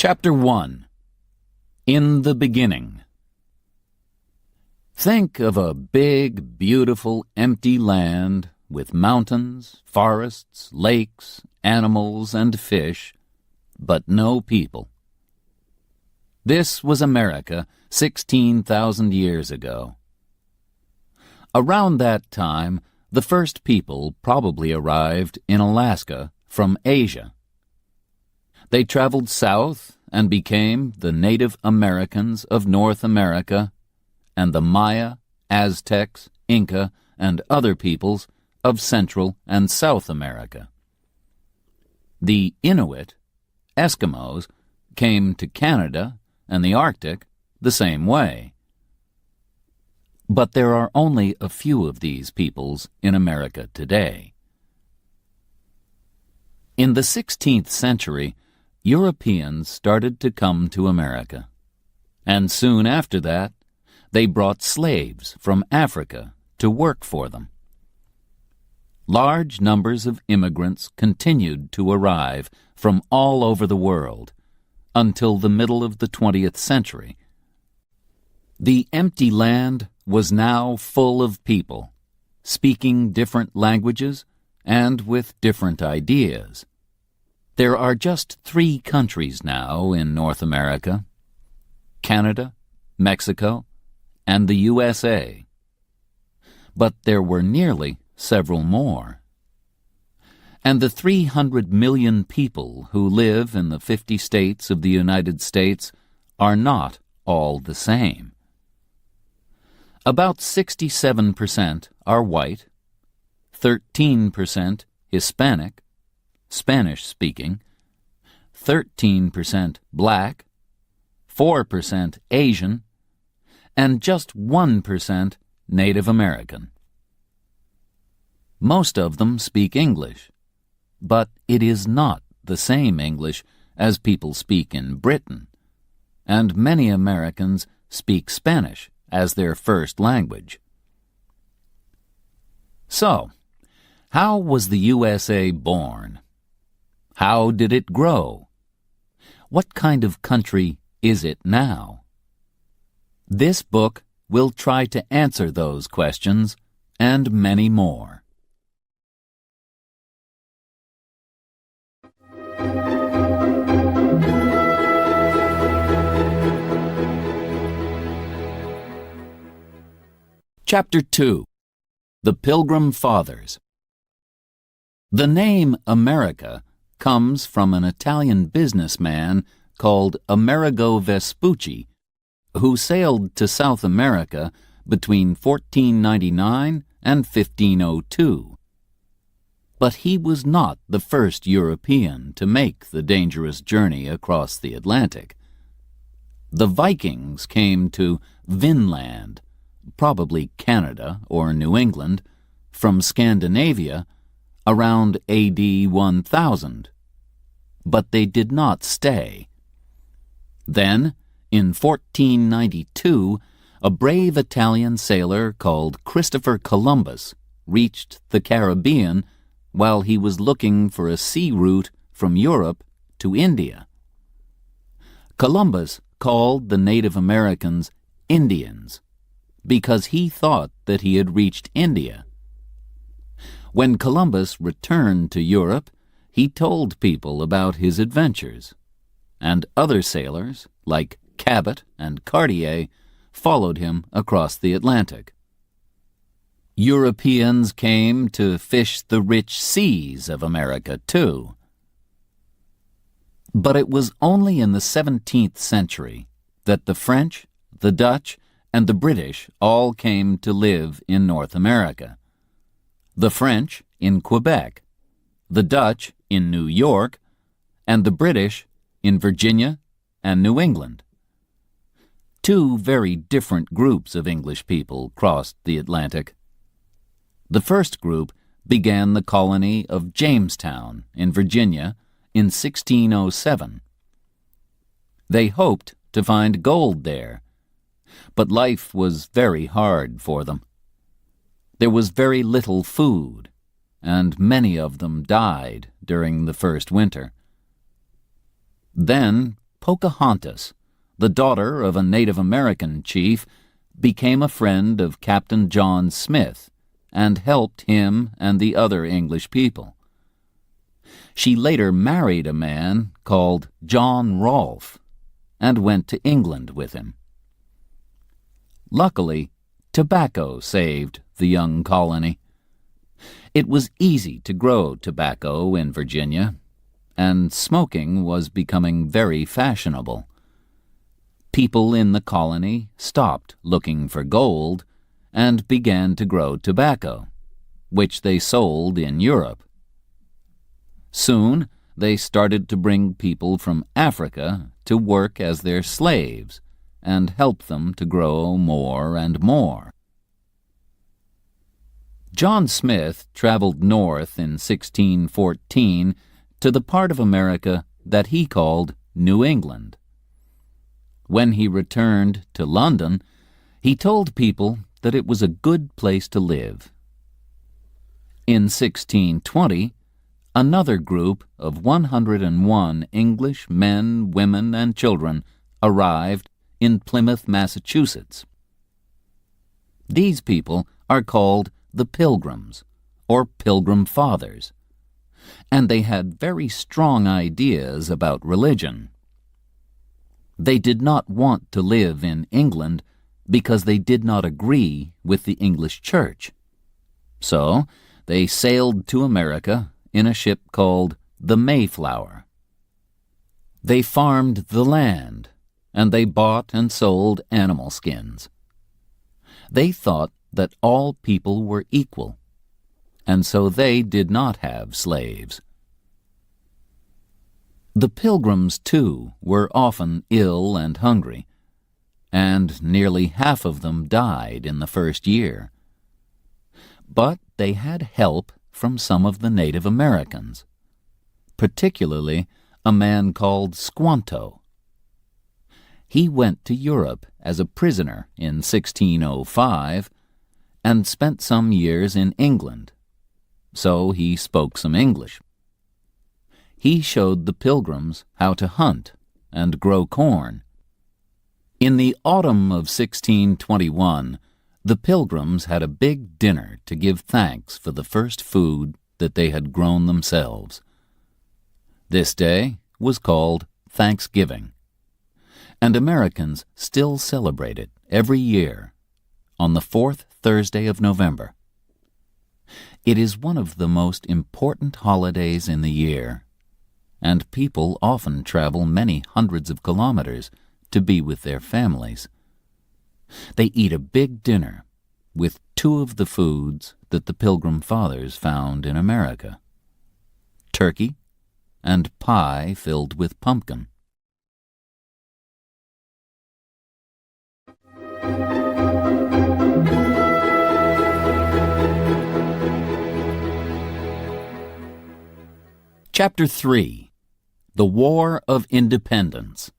Chapter 1. In the Beginning. Think of a big, beautiful, empty land with mountains, forests, lakes, animals, and fish, but no people. This was America 16,000 years ago. Around that time, the first people probably arrived in Alaska from Asia. They traveled south and became the Native Americans of North America and the Maya, Aztecs, Inca, and other peoples of Central and South America. The Inuit, Eskimos, came to Canada and the Arctic the same way. But there are only a few of these peoples in America today. In the 16th century, Europeans started to come to America, and soon after that, they brought slaves from Africa to work for them. Large numbers of immigrants continued to arrive from all over the world until the middle of the 20th century. The empty land was now full of people, speaking different languages and with different ideas. There are just 3 countries now in North America: Canada, Mexico, and the USA. But there were nearly several more. And the 300 million people who live in the 50 states of the United States are not all the same. About 67% are white, 13% Hispanic, Spanish-speaking, 13% black, 4% Asian, and just 1% Native American. Most of them speak English, but it is not the same English as people speak in Britain, and many Americans speak Spanish as their first language. So, how was the USA born? How did it grow? What kind of country is it now? This book will try to answer those questions and many more. Chapter 2. The Pilgrim Fathers. The name America comes from an Italian businessman called Amerigo Vespucci, who sailed to South America between 1499 and 1502. But he was not the first European to make the dangerous journey across the Atlantic. The Vikings came to Vinland, probably Canada or New England, from Scandinavia around AD 1000. But they did not stay. Then, in 1492, a brave Italian sailor called Christopher Columbus reached the Caribbean while he was looking for a sea route from Europe to India. Columbus called the Native Americans Indians because he thought that he had reached India. When Columbus returned to Europe, he told people about his adventures, and other sailors, like Cabot and Cartier, followed him across the Atlantic. Europeans came to fish the rich seas of America, too. But it was only in the 17th century that the French, the Dutch, and the British all came to live in North America. The French in Quebec, the Dutch in New York, and the British in Virginia and New England. 2 very different groups of English people crossed the Atlantic. The first group began the colony of Jamestown in Virginia in 1607. They hoped to find gold there, but life was very hard for them. There was very little food, and many of them died during the first winter. Then Pocahontas, the daughter of a Native American chief, became a friend of Captain John Smith and helped him and the other English people. She later married a man called John Rolfe and went to England with him. Luckily, tobacco saved the young colony. It was easy to grow tobacco in Virginia, and smoking was becoming very fashionable. People in the colony stopped looking for gold and began to grow tobacco, which they sold in Europe. Soon, they started to bring people from Africa to work as their slaves and help them to grow more and more. John Smith traveled north in 1614 to the part of America that he called New England. When he returned to London, he told people that it was a good place to live. In 1620, another group of 101 English men, women, and children arrived in Plymouth, Massachusetts. These people are called the Pilgrims, or Pilgrim Fathers, and they had very strong ideas about religion. They did not want to live in England because they did not agree with the English Church. So they sailed to America in a ship called the Mayflower. They farmed the land, and they bought and sold animal skins. They thought that all people were equal, and so they did not have slaves. The Pilgrims, too, were often ill and hungry, and nearly half of them died in the first year. But they had help from some of the Native Americans, particularly a man called Squanto. He went to Europe as a prisoner in 1605 and spent some years in England, so he spoke some English. He showed the Pilgrims how to hunt and grow corn. In the autumn of 1621, the Pilgrims had a big dinner to give thanks for the first food that they had grown themselves. This day was called Thanksgiving, and Americans still celebrate it every year on the fourth Thursday of November. It is one of the most important holidays in the year, and people often travel many hundreds of kilometers to be with their families. They eat a big dinner with two of the foods that the Pilgrim Fathers found in America: turkey and pie filled with pumpkin. Chapter 3. The War of Independence.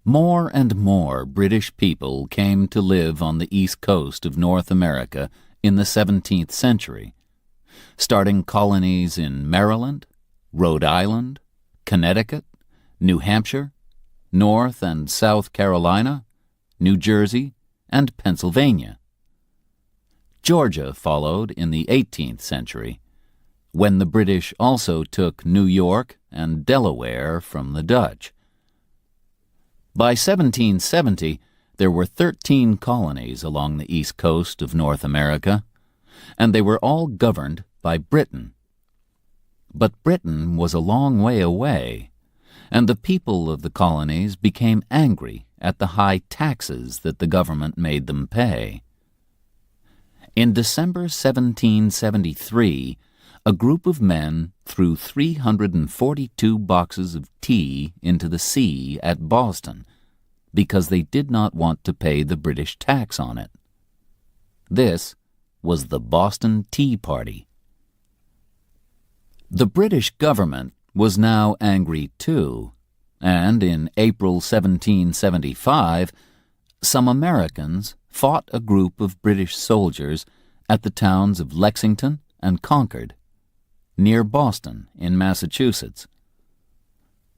More and more British people came to live on the east coast of North America in the 17th century, starting colonies in Maryland, Rhode Island, Connecticut, New Hampshire, North and South Carolina, New Jersey, and Pennsylvania. Georgia followed in the 18th century, when the British also took New York and Delaware from the Dutch. By 1770, there were 13 colonies along the east coast of North America, and they were all governed by Britain. But Britain was a long way away, and the people of the colonies became angry at the high taxes that the government made them pay. In December 1773, a group of men threw 342 boxes of tea into the sea at Boston because they did not want to pay the British tax on it. This was the Boston Tea Party. The British government was now angry too, and in April 1775, some Americans fought a group of British soldiers at the towns of Lexington and Concord, near Boston in Massachusetts.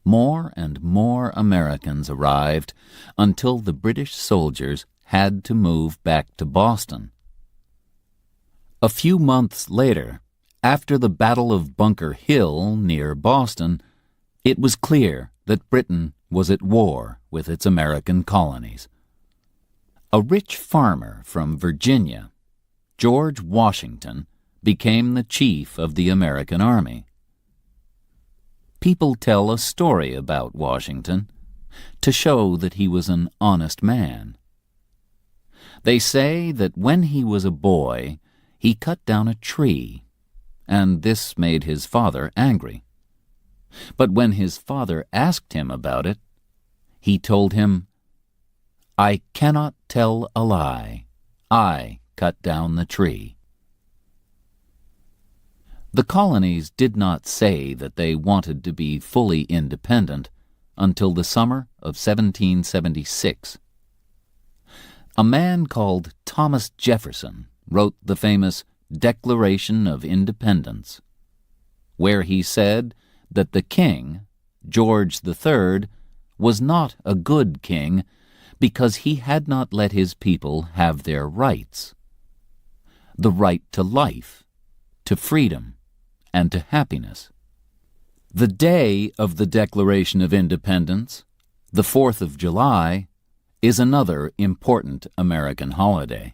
more and more Americans arrived until the British soldiers had to move back to Boston. A few months later, after the Battle of Bunker Hill near Boston, it was clear that Britain was at war with its American colonies. A rich farmer from Virginia, George Washington, became the chief of the American Army. People tell a story about Washington to show that he was an honest man. They say that when he was a boy, he cut down a tree, and this made his father angry. But when his father asked him about it, he told him, "I cannot tell a lie. I cut down the tree." The colonies did not say that they wanted to be fully independent until the summer of 1776. A man called Thomas Jefferson wrote the famous Declaration of Independence, where he said that the king, George III, was not a good king because he had not let his people have their rights: the right to life, to freedom, and to happiness. The day of the Declaration of Independence, the 4th of July, is another important American holiday.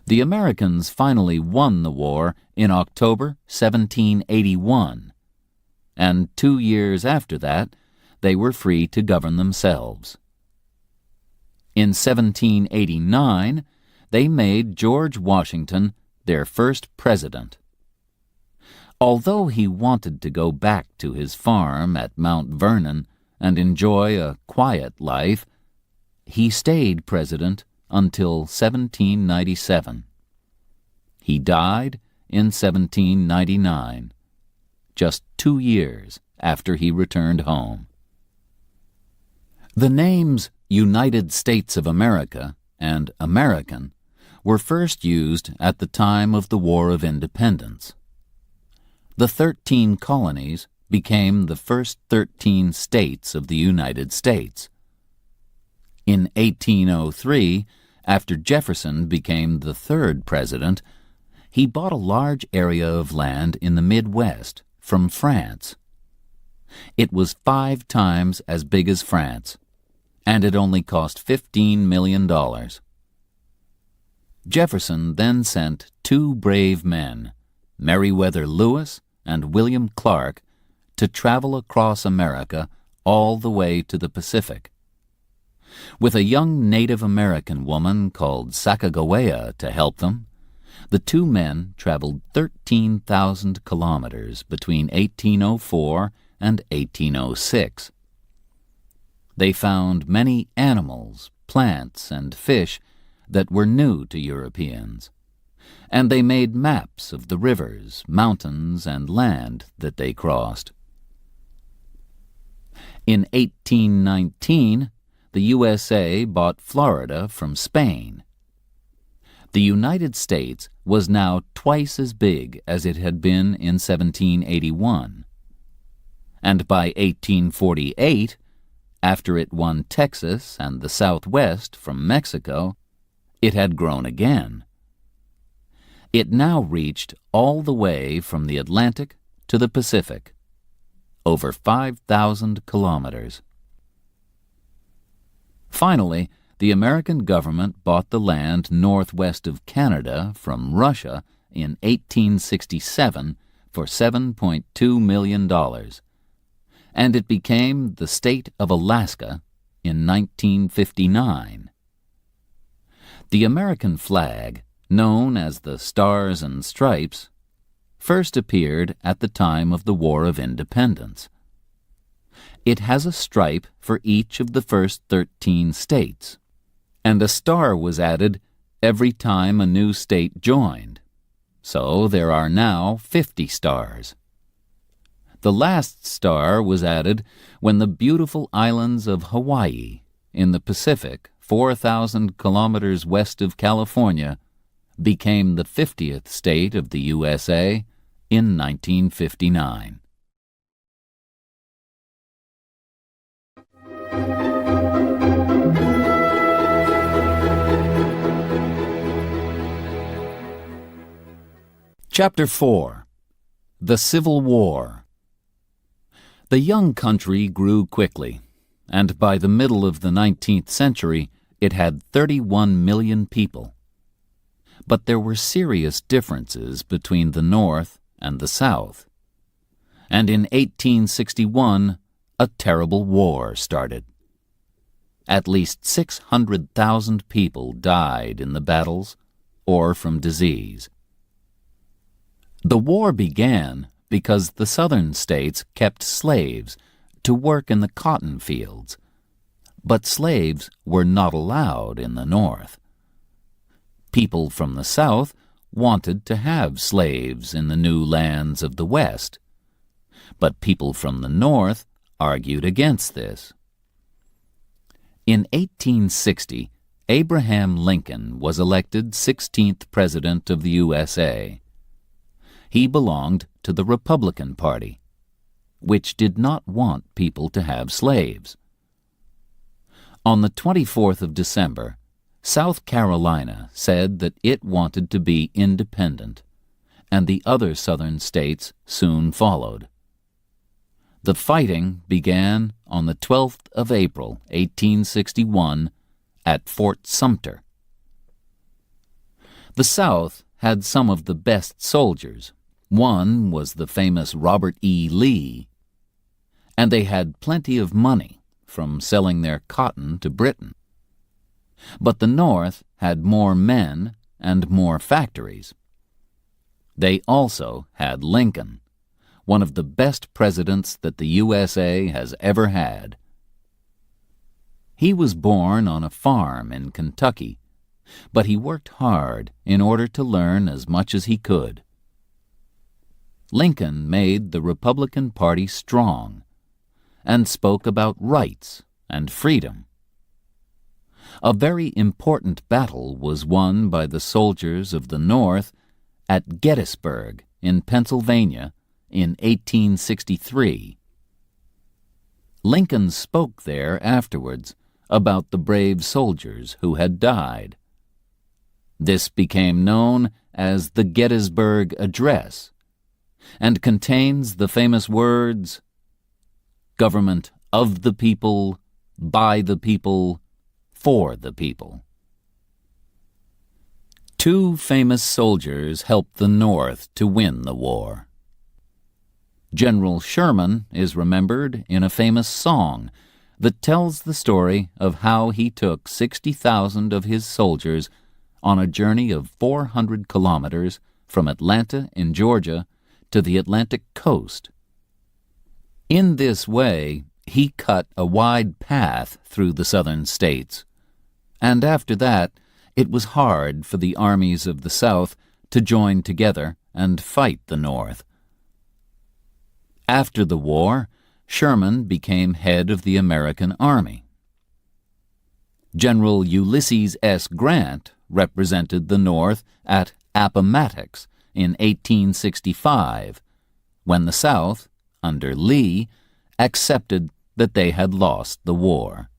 The Americans finally won the war in October 1781, and 2 years after that, they were free to govern themselves. In 1789, they made George Washington their first president. Although he wanted to go back to his farm at Mount Vernon and enjoy a quiet life, he stayed president until 1797. He died in 1799, just 2 years after he returned home. The names United States of America and American were first used at the time of the War of Independence. The 13 colonies became the first 13 states of the United States. In 1803, after Jefferson became the third president, he bought a large area of land in the Midwest from France. It was 5 times as big as France, and it only cost $15 million. Jefferson then sent 2 brave men, Meriwether Lewis and William Clark, to travel across America all the way to the Pacific. With a young Native American woman called Sacagawea to help them, the 2 men traveled 13,000 kilometers between 1804 and 1806. They found many animals, plants, and fish that were new to Europeans, and they made maps of the rivers, mountains, and land that they crossed. In 1819, the USA bought Florida from Spain. The United States was now twice as big as it had been in 1781. And by 1848, after it won Texas and the Southwest from Mexico, it had grown again. It now reached all the way from the Atlantic to the Pacific, over 5,000 kilometers. Finally, the American government bought the land northwest of Canada from Russia in 1867 for $7.2 million, and it became the state of Alaska in 1959. The American flag, known as the Stars and Stripes, first appeared at the time of the War of Independence. It has a stripe for each of the first 13 states, and a star was added every time a new state joined, so there are now 50 stars. The last star was added when the beautiful islands of Hawaii, in the Pacific, 4,000 kilometers west of California, became the 50th state of the USA in 1959. Chapter 4. The Civil War. The young country grew quickly, and by the middle of the 19th century it had 31 million people. But there were serious differences between the North and the South. And in 1861, a terrible war started. At least 600,000 people died in the battles or from disease. The war began because the southern states kept slaves to work in the cotton fields, but slaves were not allowed in the North. People from the South wanted to have slaves in the new lands of the West, but people from the North argued against this. In 1860, Abraham Lincoln was elected 16th President of the USA. He belonged to the Republican Party, which did not want people to have slaves. On the 24th of December, South Carolina said that it wanted to be independent, and the other southern states soon followed. The fighting began on the 12th of April, 1861, at Fort Sumter. The South had some of the best soldiers. One was the famous Robert E. Lee, and they had plenty of money from selling their cotton to Britain. But the North had more men and more factories. They also had Lincoln, one of the best presidents that the USA has ever had. He was born on a farm in Kentucky, but he worked hard in order to learn as much as he could. Lincoln made the Republican Party strong and spoke about rights and freedom. A very important battle was won by the soldiers of the North at Gettysburg in Pennsylvania in 1863. Lincoln spoke there afterwards about the brave soldiers who had died. This became known as the Gettysburg Address, and contains the famous words, "Government of the people, by the people, for the people." Two famous soldiers helped the North to win the war. General Sherman is remembered in a famous song that tells the story of how he took 60,000 of his soldiers on a journey of 400 kilometers from Atlanta in Georgia to the Atlantic coast. In this way, he cut a wide path through the southern states, and after that, it was hard for the armies of the South to join together and fight the North. After the war, Sherman became head of the American Army. General Ulysses S. Grant represented the North at Appomattox in 1865, when the South, under Lee, accepted that they had lost the war.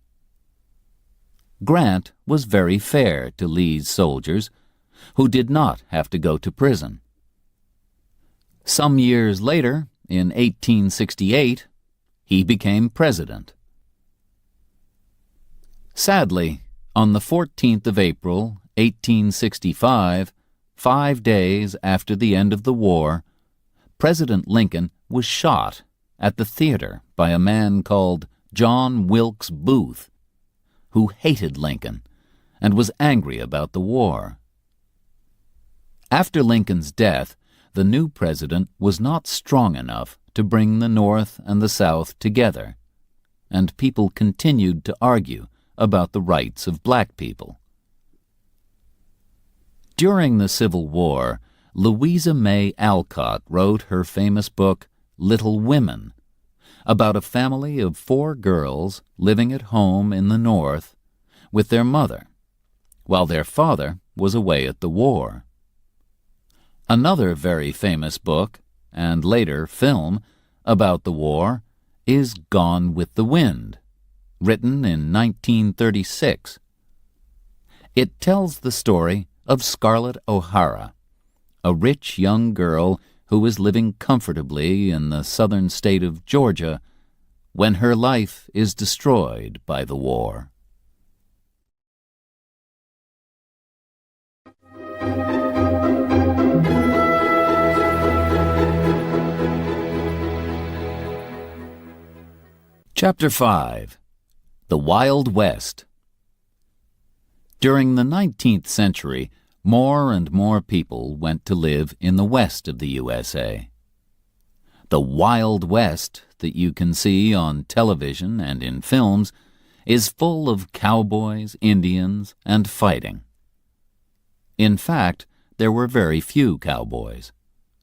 Grant was very fair to Lee's soldiers, who did not have to go to prison. Some years later, in 1868, he became president. Sadly, on the 14th of April, 1865, 5 days after the end of the war, President Lincoln was shot at the theater by a man called John Wilkes Booth, who hated Lincoln and was angry about the war. After Lincoln's death, the new president was not strong enough to bring the North and the South together, and people continued to argue about the rights of black people. During the Civil War, Louisa May Alcott wrote her famous book, Little Women, about a family of 4 girls living at home in the North with their mother, while their father was away at the war. Another very famous book, and later film, about the war is Gone with the Wind, written in 1936. It tells the story of Scarlett O'Hara, a rich young girl who is living comfortably in the southern state of Georgia when her life is destroyed by the war. Chapter 5. The Wild West. During the 19th century, more and more people went to live in the west of the USA. The Wild West that you can see on television and in films is full of cowboys, Indians, and fighting. In fact, there were very few cowboys,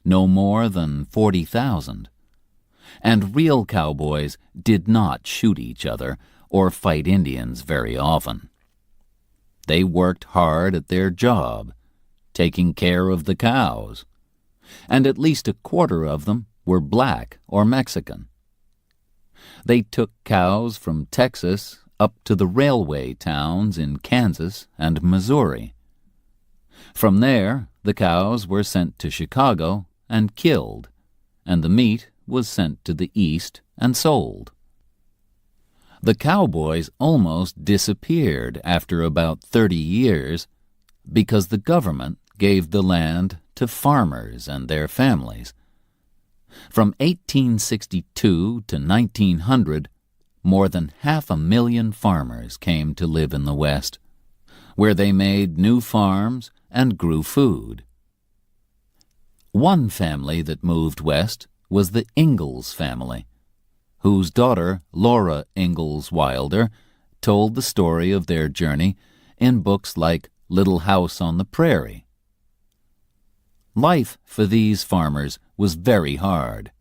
no more than 40,000. And real cowboys did not shoot each other or fight Indians very often. They worked hard at their job, taking care of the cows, and at least a quarter of them were black or Mexican. They took cows from Texas up to the railway towns in Kansas and Missouri. From there, the cows were sent to Chicago and killed, and the meat was sent to the east and sold. The cowboys almost disappeared after about 30 years because the government gave the land to farmers and their families. From 1862 to 1900, more than 500,000 farmers came to live in the West, where they made new farms and grew food. One family that moved west was the Ingalls family, whose daughter, Laura Ingalls Wilder, told the story of their journey in books like Little House on the Prairie. Life for these farmers was very hard,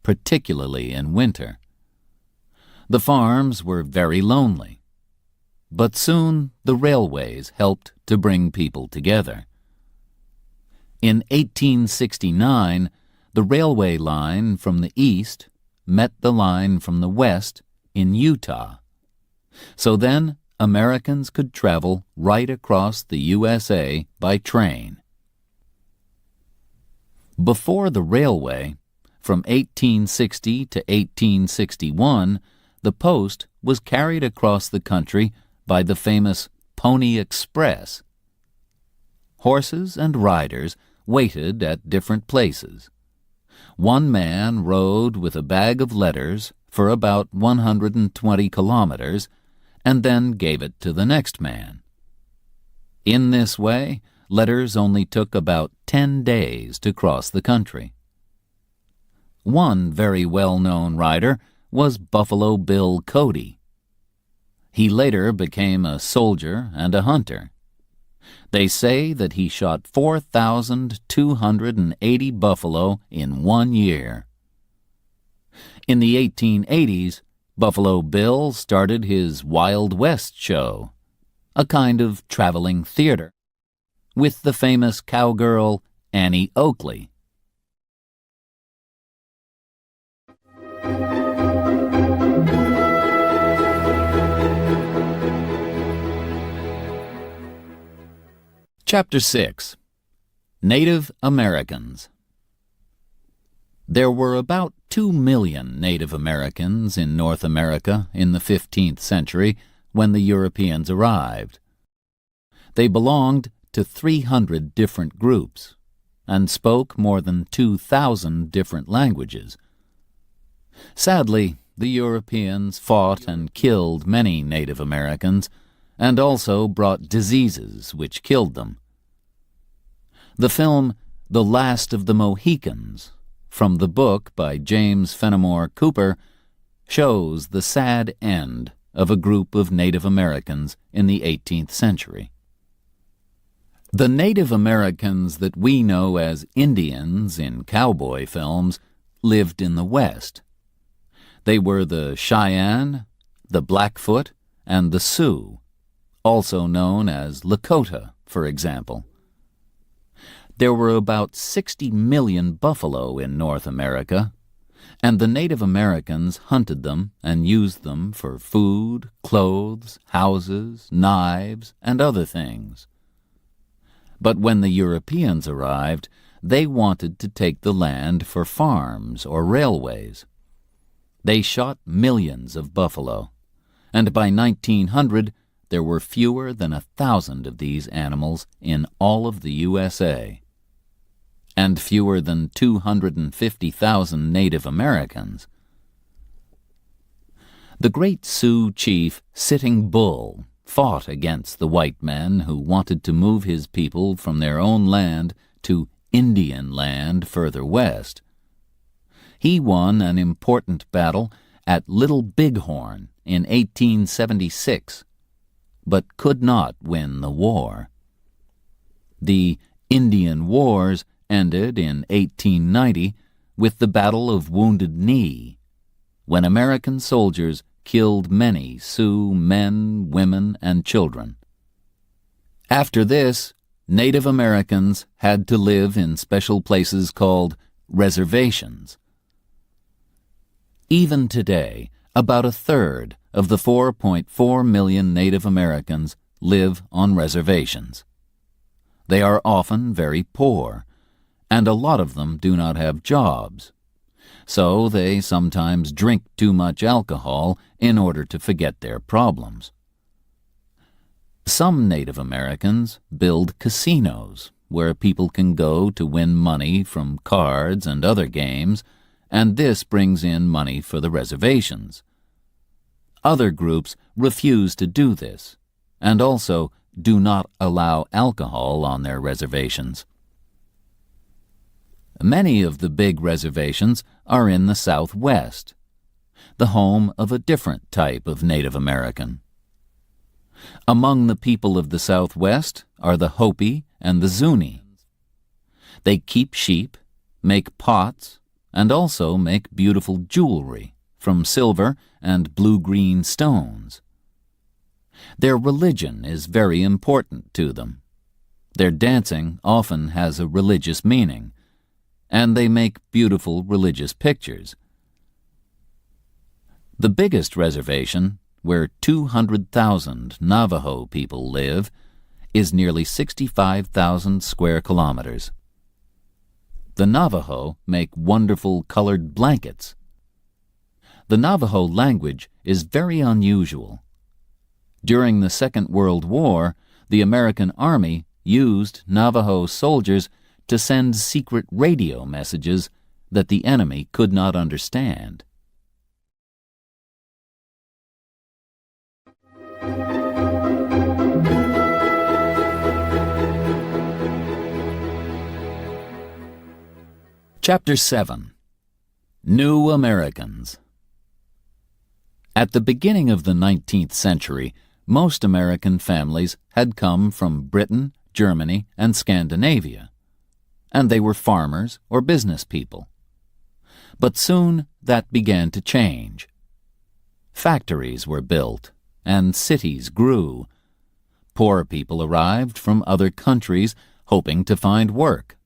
particularly in winter. The farms were very lonely, but soon the railways helped to bring people together. In 1869, the railway line from the east met the line from the west in Utah. So then Americans could travel right across the USA by train. Before the railway, from 1860 to 1861, the post was carried across the country by the famous Pony Express. Horses and riders waited at different places. One man rode with a bag of letters for about 120 kilometers and then gave it to the next man. In this way, letters only took about 10 days to cross the country. One very well-known rider was Buffalo Bill Cody. He later became a soldier and a hunter. They say that he shot 4,280 buffalo in 1 year. In the 1880s, Buffalo Bill started his Wild West show, a kind of traveling theater, with the famous cowgirl Annie Oakley. Chapter 6. Native Americans. There were about 2 million Native Americans in North America in the 15th century when the Europeans arrived. They belonged to 300 different groups and spoke more than 2,000 different languages. Sadly, the Europeans fought and killed many Native Americans and also brought diseases which killed them. The film The Last of the Mohicans, from the book by James Fenimore Cooper, shows the sad end of a group of Native Americans in the 18th century. The Native Americans that we know as Indians in cowboy films lived in the West. They were the Cheyenne, the Blackfoot, and the Sioux, also known as Lakota, for example. There were about 60 million buffalo in North America, and the Native Americans hunted them and used them for food, clothes, houses, knives, and other things. But when the Europeans arrived, they wanted to take the land for farms or railways. They shot millions of buffalo, and by 1900 there were fewer than 1,000 of these animals in all of the USA, and fewer than 250,000 Native Americans. The great Sioux chief Sitting Bull fought against the white men who wanted to move his people from their own land to Indian land further west. He won an important battle at Little Bighorn in 1876, but could not win the war. The Indian Wars ended in 1890 with the Battle of Wounded Knee, when American soldiers killed many Sioux men, women, and children. After this, Native Americans had to live in special places called reservations. Even today, about a third of the 4.4 million Native Americans live on reservations. They are often very poor, and a lot of them do not have jobs. So they sometimes drink too much alcohol in order to forget their problems. Some Native Americans build casinos where people can go to win money from cards and other games, and this brings in money for the reservations. Other groups refuse to do this, and also do not allow alcohol on their reservations. Many of the big reservations are in the Southwest, the home of a different type of Native American. Among the people of the Southwest are the Hopi and the Zuni. They keep sheep, make pots, and also make beautiful jewelry from silver and blue-green stones. Their religion is very important to them. Their dancing often has a religious meaning, and they make beautiful religious pictures. The biggest reservation, where 200,000 Navajo people live, is nearly 65,000 square kilometers. The Navajo make wonderful colored blankets. The Navajo language is very unusual. During the Second World War, the American Army used Navajo soldiers to send secret radio messages that the enemy could not understand. Chapter 7. New Americans. At the beginning of the 19th century, most American families had come from Britain, Germany, and Scandinavia, and they were farmers or business people. But soon that began to change. Factories were built, and cities grew. Poor people arrived from other countries hoping to find work.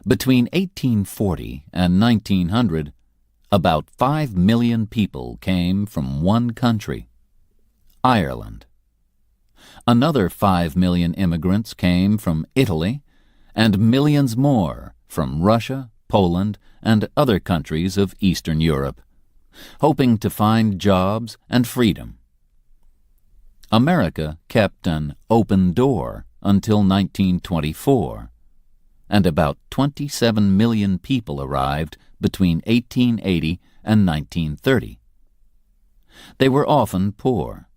Between 1840 and 1900, about 5 million people came from one country, Ireland. Another 5 million immigrants came from Italy, and millions more from Russia, Poland, and other countries of Eastern Europe, hoping to find jobs and freedom. America kept an open door until 1924, and about 27 million people arrived between 1880 and 1930. They were often poor,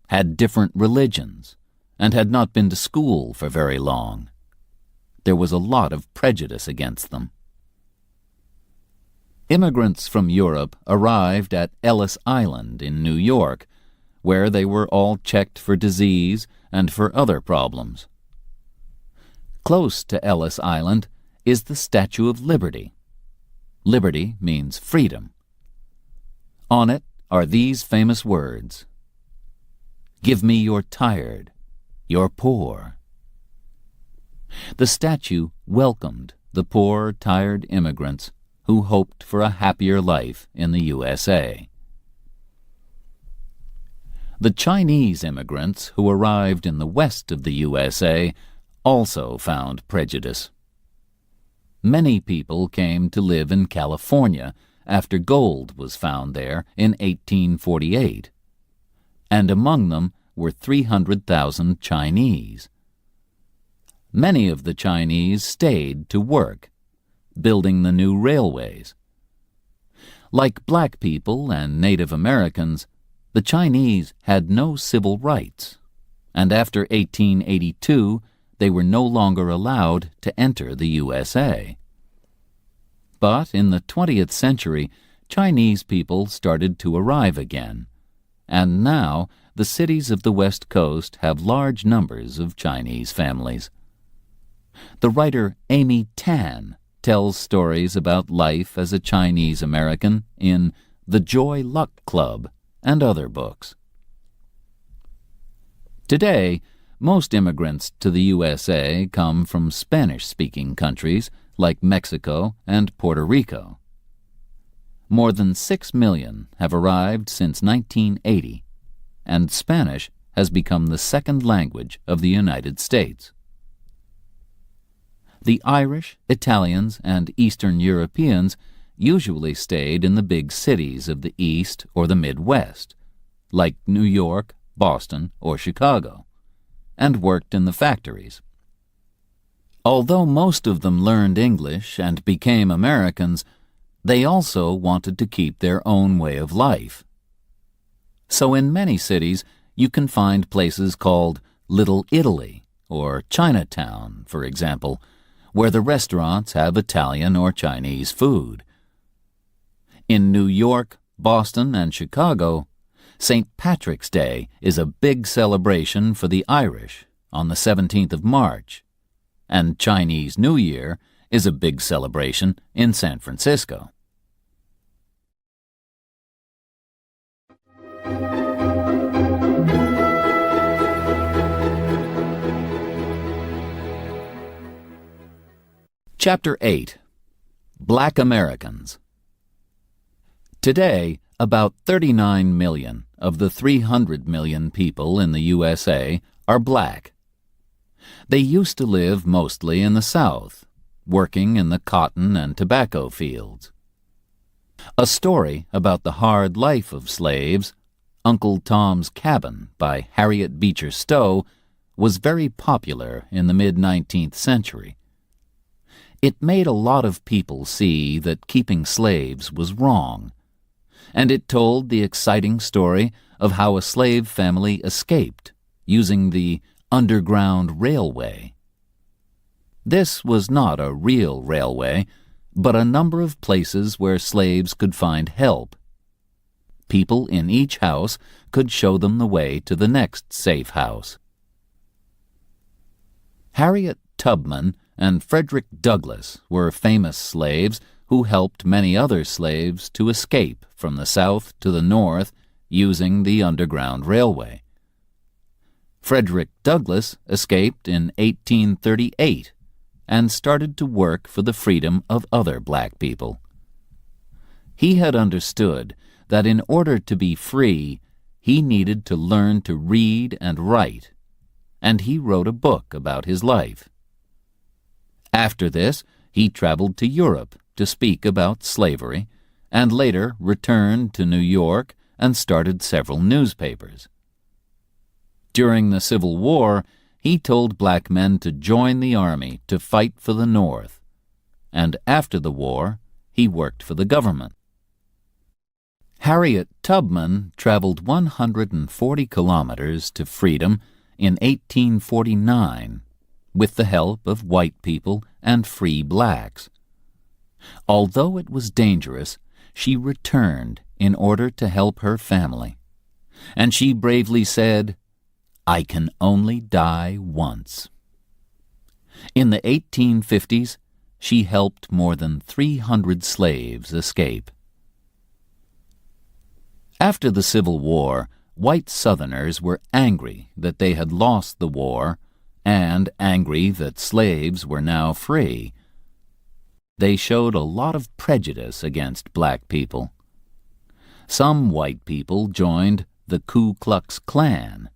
had different religions, and had not been to school for very long. There was a lot of prejudice against them. Immigrants from Europe arrived at Ellis Island in New York, where they were all checked for disease and for other problems. Close to Ellis Island is the Statue of Liberty. Liberty means freedom. On it are these famous words: "Give me your tired, your poor." The statue welcomed the poor, tired immigrants who hoped for a happier life in the USA. The Chinese immigrants who arrived in the west of the USA also found prejudice. Many people came to live in California after gold was found there in 1848, and among them were 300,000 Chinese. Many of the Chinese stayed to work, building the new railways. Like black people and Native Americans, the Chinese had no civil rights, and after 1882 they were no longer allowed to enter the USA. But in the 20th century, Chinese people started to arrive again, and now the cities of the West Coast have large numbers of Chinese families. The writer Amy Tan tells stories about life as a Chinese American in The Joy Luck Club and other books. Today, most immigrants to the USA come from Spanish-speaking countries like Mexico and Puerto Rico. More than 6 million have arrived since 1980, and Spanish has become the second language of the United States. The Irish, Italians, and Eastern Europeans usually stayed in the big cities of the East or the Midwest, like New York, Boston, or Chicago, and worked in the factories. Although most of them learned English and became Americans, they also wanted to keep their own way of life. So in many cities, you can find places called Little Italy or Chinatown, for example, where the restaurants have Italian or Chinese food. In New York, Boston, and Chicago, St. Patrick's Day is a big celebration for the Irish on the 17th of March, and Chinese New Year is a big celebration in San Francisco. Chapter 8. Black Americans. Today, about 39 million of the 300 million people in the USA are black. They used to live mostly in the South, working in the cotton and tobacco fields. A story about the hard life of slaves, Uncle Tom's Cabin by Harriet Beecher Stowe, was very popular in the mid-19th century. It made a lot of people see that keeping slaves was wrong, and it told the exciting story of how a slave family escaped using the Underground Railway. This was not a real railway, but a number of places where slaves could find help. People in each house could show them the way to the next safe house. Harriet Tubman and Frederick Douglass were famous slaves who helped many other slaves to escape from the South to the North using the Underground Railway. Frederick Douglass escaped in 1838 and started to work for the freedom of other black people. He had understood that in order to be free, he needed to learn to read and write, and he wrote a book about his life. After this, he traveled to Europe to speak about slavery, and later returned to New York and started several newspapers. During the Civil War, he told black men to join the army to fight for the North, and after the war, he worked for the government. Harriet Tubman traveled 140 kilometers to freedom in 1849 with the help of white people and free blacks. Although it was dangerous, she returned in order to help her family, and she bravely said, "I can only die once." In the 1850s, she helped more than 300 slaves escape. After the Civil War, white Southerners were angry that they had lost the war and angry that slaves were now free. They showed a lot of prejudice against black people. Some white people joined the Ku Klux Klan,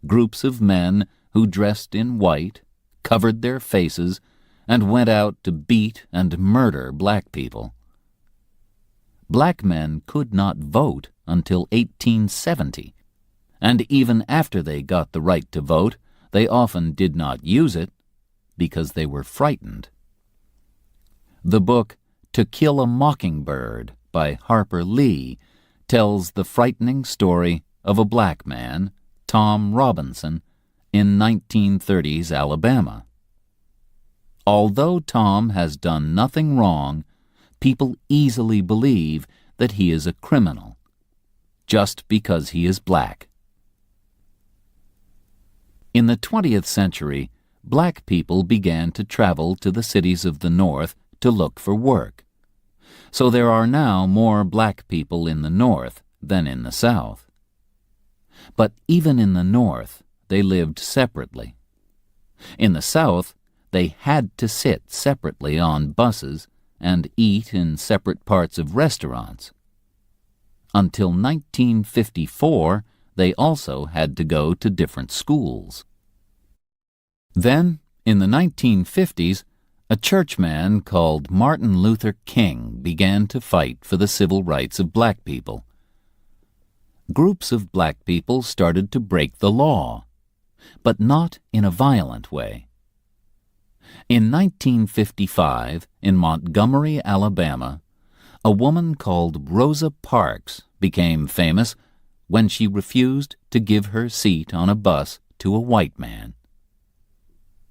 groups of men who dressed in white, covered their faces, and went out to beat and murder black people. Black men could not vote until 1870, and even after they got the right to vote, they often did not use it because they were frightened. The book To Kill a Mockingbird by Harper Lee tells the frightening story of a black man, Tom Robinson, in 1930s Alabama. Although Tom has done nothing wrong, people easily believe that he is a criminal, just because he is black. In the 20th century, black people began to travel to the cities of the North to look for work. So there are now more black people in the North than in the South. But even in the North, they lived separately. In the South, they had to sit separately on buses and eat in separate parts of restaurants. Until 1954, they also had to go to different schools. Then, in the 1950s, a churchman called Martin Luther King began to fight for the civil rights of black people. Groups of black people started to break the law, but not in a violent way. In 1955, in Montgomery, Alabama, a woman called Rosa Parks became famous when she refused to give her seat on a bus to a white man.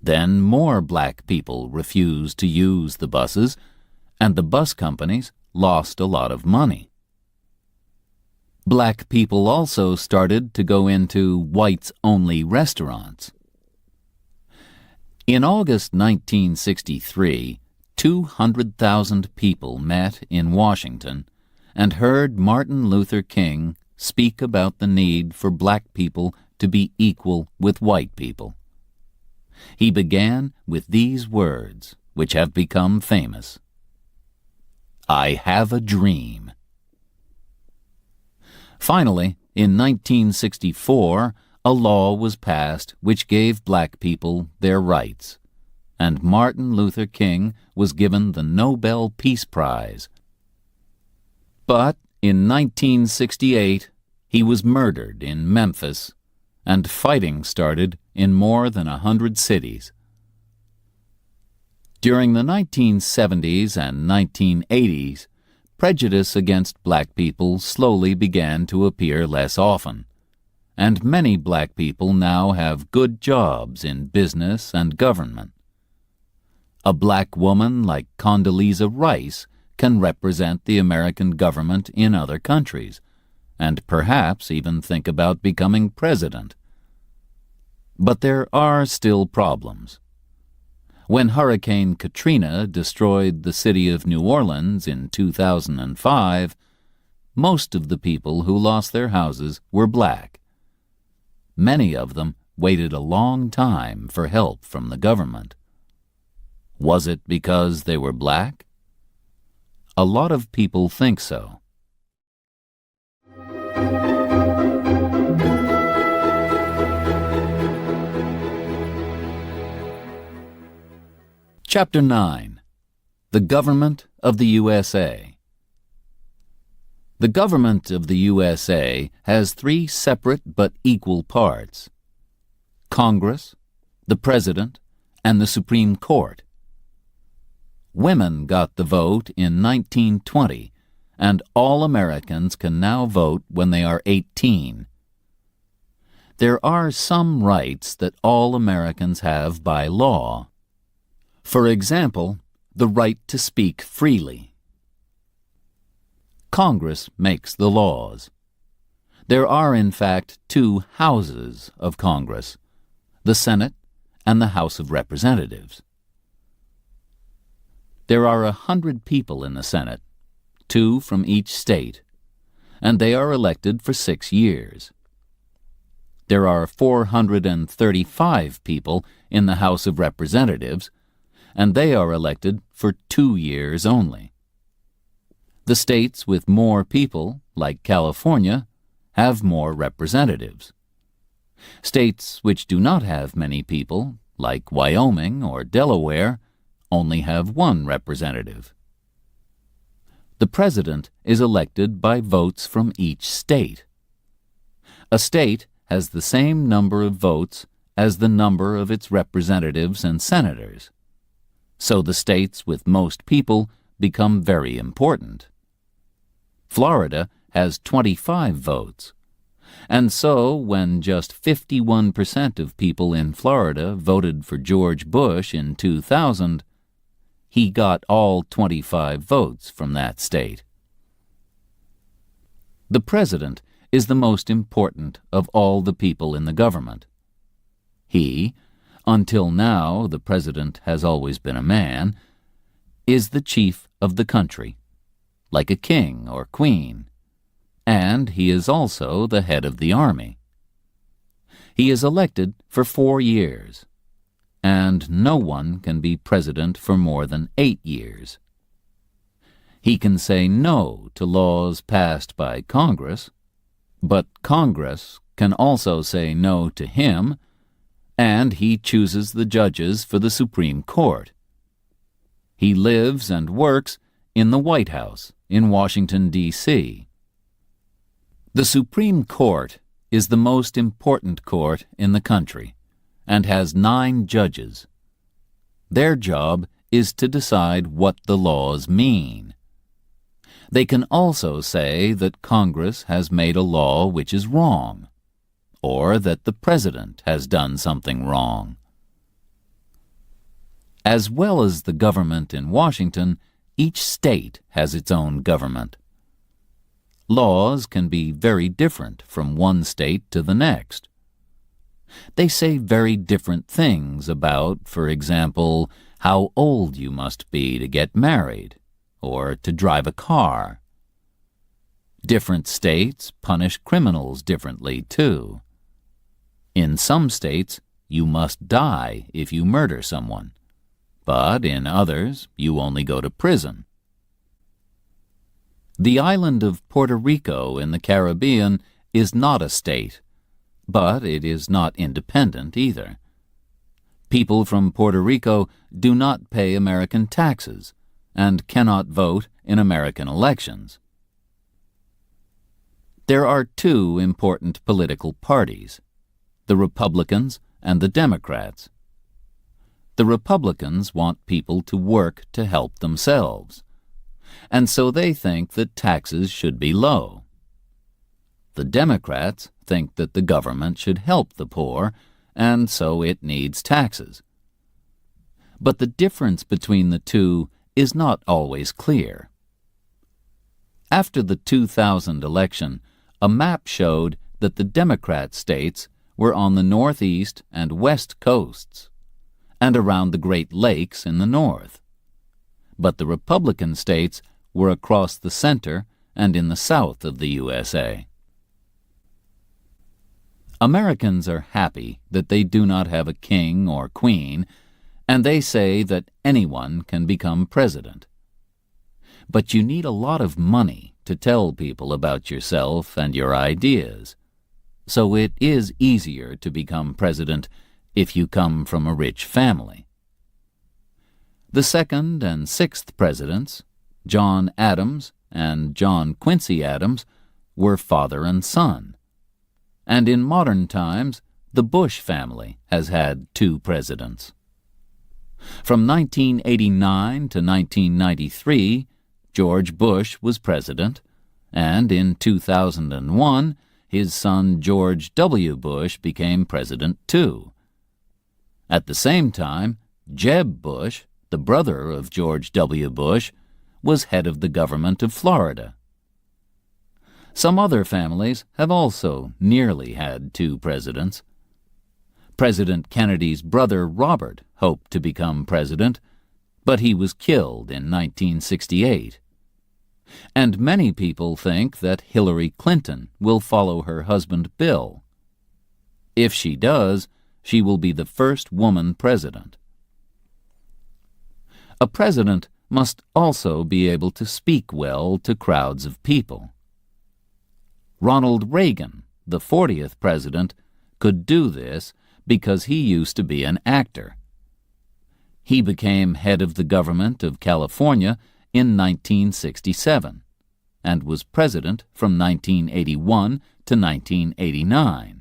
Then more black people refused to use the buses, and the bus companies lost a lot of money. Black people also started to go into whites-only restaurants. In August 1963, 200,000 people met in Washington and heard Martin Luther King speak about the need for black people to be equal with white people. He began with these words, which have become famous. "I have a dream." Finally, in 1964, a law was passed which gave black people their rights, and Martin Luther King was given the Nobel Peace Prize. But in 1968, he was murdered in Memphis, and fighting started in more than 100 cities. During the 1970s and 1980s, prejudice against black people slowly began to appear less often, and many black people now have good jobs in business and government. A black woman like Condoleezza Rice can represent the American government in other countries, and perhaps even think about becoming president. But there are still problems. When Hurricane Katrina destroyed the city of New Orleans in 2005, most of the people who lost their houses were black. Many of them waited a long time for help from the government. Was it because they were black? A lot of people think so. Chapter 9. The Government of the USA. The government of the USA has three separate but equal parts: Congress, the President, and the Supreme Court. Women got the vote in 1920, and all Americans can now vote when they are 18. There are some rights that all Americans have by law. For example, the right to speak freely. Congress makes the laws. There are, in fact, two houses of Congress, the Senate and the House of Representatives. There are 100 people in the Senate, 2 from each state, and they are elected for 6 years. There are 435 people in the House of Representatives, and they are elected for 2 years only. The states with more people, like California, have more representatives. States which do not have many people, like Wyoming or Delaware, only have one representative. The president is elected by votes from each state. A state has the same number of votes as the number of its representatives and senators. So the states with most people become very important. Florida has 25 votes. And so, when just 51% of people in Florida voted for George Bush in 2000, he got all 25 votes from that state. The president is the most important of all the people in the government. He, until now the president has always been a man, is the chief of the country, like a king or queen, and he is also the head of the army. He is elected for 4 years, and no one can be president for more than 8 years. He can say no to laws passed by Congress, but Congress can also say no to him, and he chooses the judges for the Supreme Court. He lives and works in the White House in Washington, D.C. The Supreme Court is the most important court in the country and has 9 judges. Their job is to decide what the laws mean. They can also say that Congress has made a law which is wrong, or that the president has done something wrong. As well as the government in Washington, each state has its own government. Laws can be very different from one state to the next. They say very different things about, for example, how old you must be to get married, or to drive a car. Different states punish criminals differently, too. In some states, you must die if you murder someone, but in others, you only go to prison. The island of Puerto Rico in the Caribbean is not a state, but it is not independent either. People from Puerto Rico do not pay American taxes and cannot vote in American elections. There are 2 important political parties, the Republicans and the Democrats. The Republicans want people to work to help themselves, and so they think that taxes should be low. The Democrats think that the government should help the poor, and so it needs taxes. But the difference between the 2 is not always clear. After the 2000 election, a map showed that the Democrat states were on the northeast and west coasts, and around the Great Lakes in the north. But the Republican states were across the center and in the south of the USA. Americans are happy that they do not have a king or queen, and they say that anyone can become president. But you need a lot of money to tell people about yourself and your ideas, so it is easier to become president if you come from a rich family. The 2nd and 6th presidents, John Adams and John Quincy Adams, were father and son. And in modern times, the Bush family has had 2 presidents. From 1989 to 1993, George Bush was president, and in 2001, his son George W. Bush became president too. At the same time, Jeb Bush, the brother of George W. Bush, was head of the government of Florida. Some other families have also nearly had 2 presidents. President Kennedy's brother Robert hoped to become president, but he was killed in 1968. And many people think that Hillary Clinton will follow her husband Bill. If she does, she will be the first woman president. A president must also be able to speak well to crowds of people. Ronald Reagan, the 40th president, could do this because he used to be an actor. He became head of the government of California in 1967 and was president from 1981 to 1989.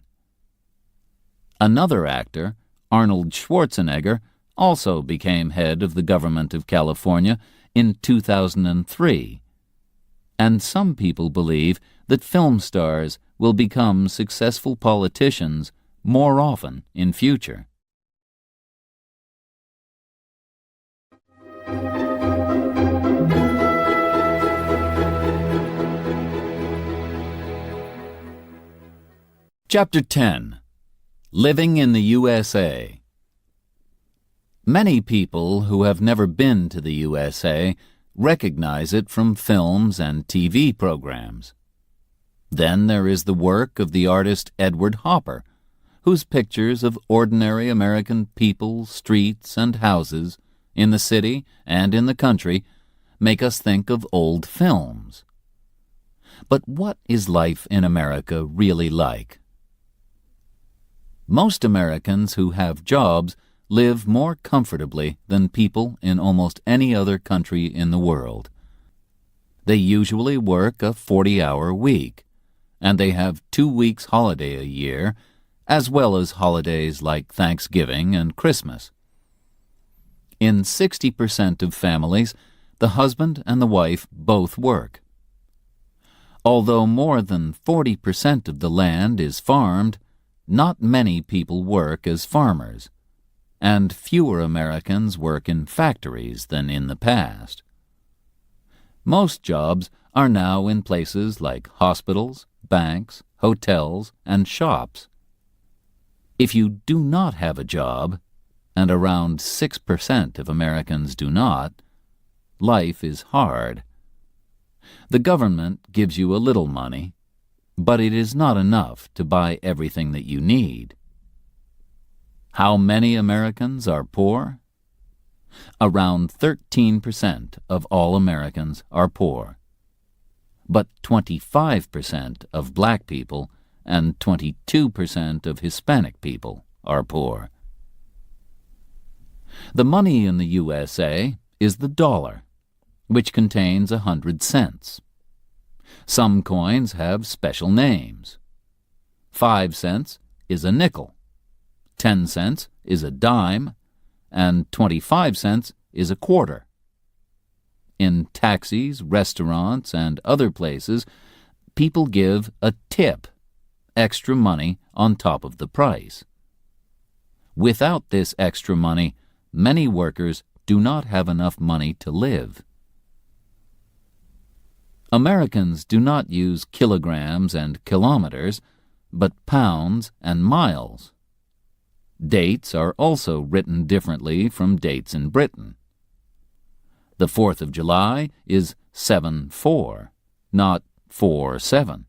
Another actor, Arnold Schwarzenegger, also became head of the government of California in 2003. And some people believe that film stars will become successful politicians more often in future. Chapter 10. Living in the USA. Many people who have never been to the USA recognize it from films and TV programs. Then there is the work of the artist Edward Hopper, whose pictures of ordinary American people, streets, and houses, in the city and in the country, make us think of old films. But what is life in America really like? Most Americans who have jobs live more comfortably than people in almost any other country in the world. They usually work a 40-hour week, and they have 2 weeks holiday a year, as well as holidays like Thanksgiving and Christmas. In 60% of families, the husband and the wife both work. Although more than 40% of the land is farmed, not many people work as farmers, and fewer Americans work in factories than in the past. Most jobs are now in places like hospitals, banks, hotels, and shops. If you do not have a job, and around 6% of Americans do not, life is hard. The government gives you a little money, but it is not enough to buy everything that you need. How many Americans are poor? Around 13% of all Americans are poor, but 25% of black people and 22% of Hispanic people are poor. The money in the USA is the dollar, which contains 100 cents. Some coins have special names. 5 cents is a nickel, 10 cents is a dime, and 25 cents is a quarter. In taxis, restaurants, and other places, people give a tip, extra money on top of the price. Without this extra money, many workers do not have enough money to live. Americans do not use kilograms and kilometers, but pounds and miles. Dates are also written differently from dates in Britain. The 4th of July is 7/4, not 4/7.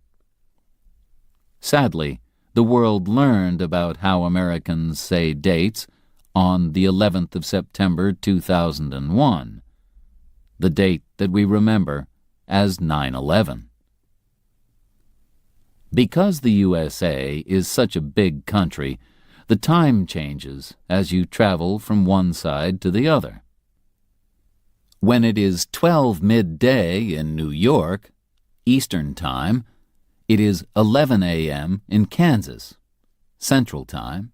Sadly, the world learned about how Americans say dates on the 11th of September 2001, the date that we remember as 9/11. Because the USA is such a big country, the time changes as you travel from one side to the other. When it is 12 midday in New York, Eastern Time, it is 11 a.m. in Kansas, Central Time,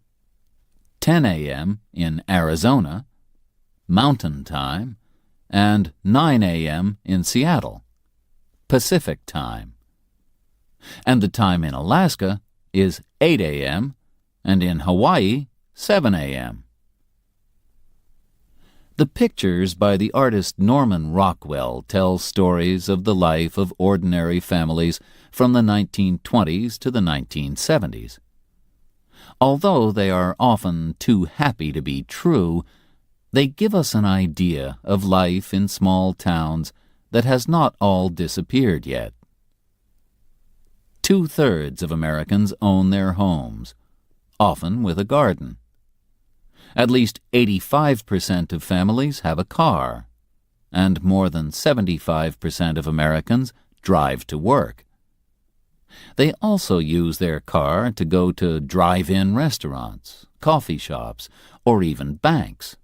10 a.m. in Arizona, Mountain Time, and 9 a.m. in Seattle, Pacific Time. And the time in Alaska is 8 a.m. and in Hawaii, 7 a.m. The pictures by the artist Norman Rockwell tell stories of the life of ordinary families from the 1920s to the 1970s. Although they are often too happy to be true, they give us an idea of life in small towns that has not all disappeared yet. 2/3 of Americans own their homes, often with a garden. At least 85% of families have a car, and more than 75% of Americans drive to work. They also use their car to go to drive-in restaurants, coffee shops, or even banks.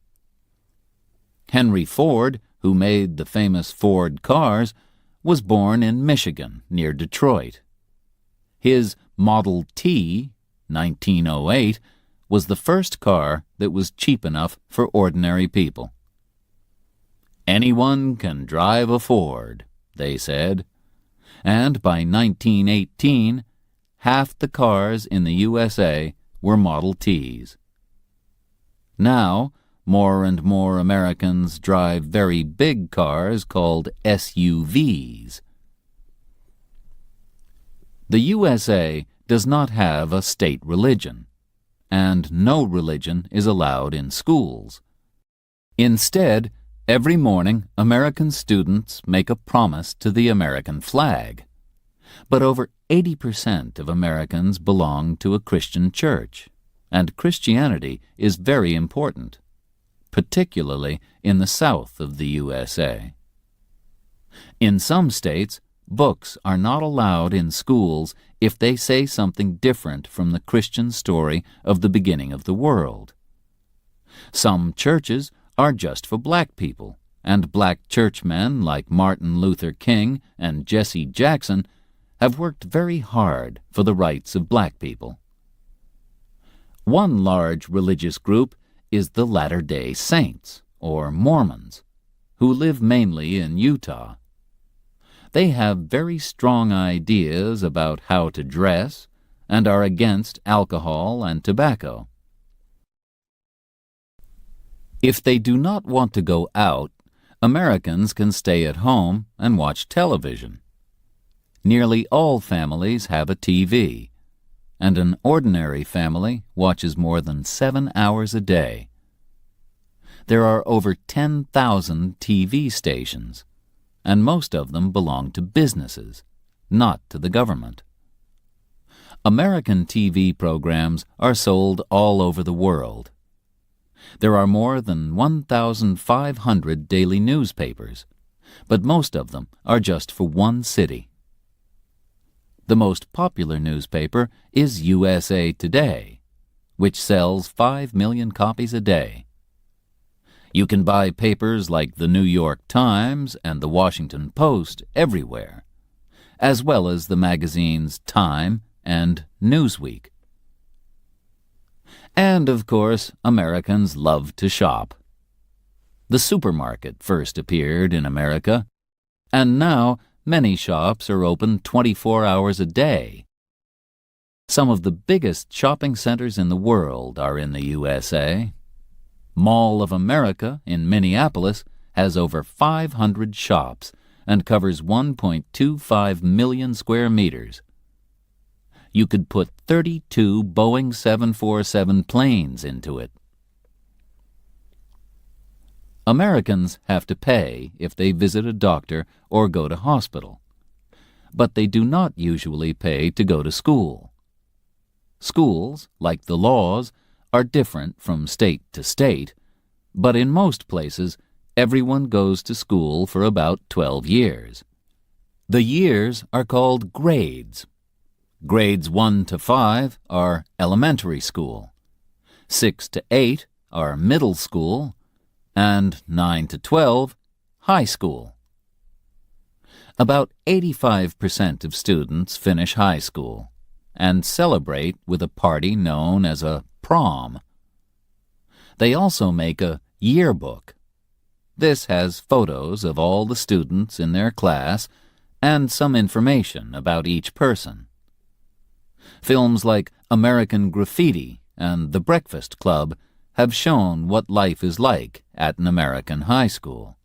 Henry Ford, who made the famous Ford cars, was born in Michigan, near Detroit. His Model T, 1908, was the first car that was cheap enough for ordinary people. Anyone can drive a Ford, they said, and by 1918, half the cars in the USA were Model Ts. Now, more and more Americans drive very big cars called SUVs. The USA does not have a state religion, and no religion is allowed in schools. Instead, every morning American students make a promise to the American flag. But over 80% of Americans belong to a Christian church, and Christianity is very important, particularly in the south of the USA. In some states, books are not allowed in schools if they say something different from the Christian story of the beginning of the world. Some churches are just for black people, and black churchmen like Martin Luther King and Jesse Jackson have worked very hard for the rights of black people. One large religious group is the Latter-day Saints, or Mormons, who live mainly in Utah. They have very strong ideas about how to dress and are against alcohol and tobacco. If they do not want to go out, Americans can stay at home and watch television. Nearly all families have a TV, and an ordinary family watches more than 7 hours a day. There are over 10,000 TV stations, and most of them belong to businesses, not to the government. American TV programs are sold all over the world. There are more than 1,500 daily newspapers, but most of them are just for one city. The most popular newspaper is USA Today, which sells 5 million copies a day. You can buy papers like the New York Times and the Washington Post everywhere, as well as the magazines Time and Newsweek. And, of course, Americans love to shop. The supermarket first appeared in America, and now many shops are open 24 hours a day. Some of the biggest shopping centers in the world are in the USA. Mall of America in Minneapolis has over 500 shops and covers 1.25 million square meters. You could put 32 Boeing 747 planes into it. Americans have to pay if they visit a doctor or go to hospital, but they do not usually pay to go to school. Schools, like the laws, are different from state to state, but in most places, everyone goes to school for about 12 years. The years are called grades. Grades 1 to 5 are elementary school, 6 to 8 are middle school, and 9 to 12, high school. About 85% of students finish high school and celebrate with a party known as a prom. They also make a yearbook. This has photos of all the students in their class and some information about each person. Films like American Graffiti and The Breakfast Club have shown what life is like at an American high school.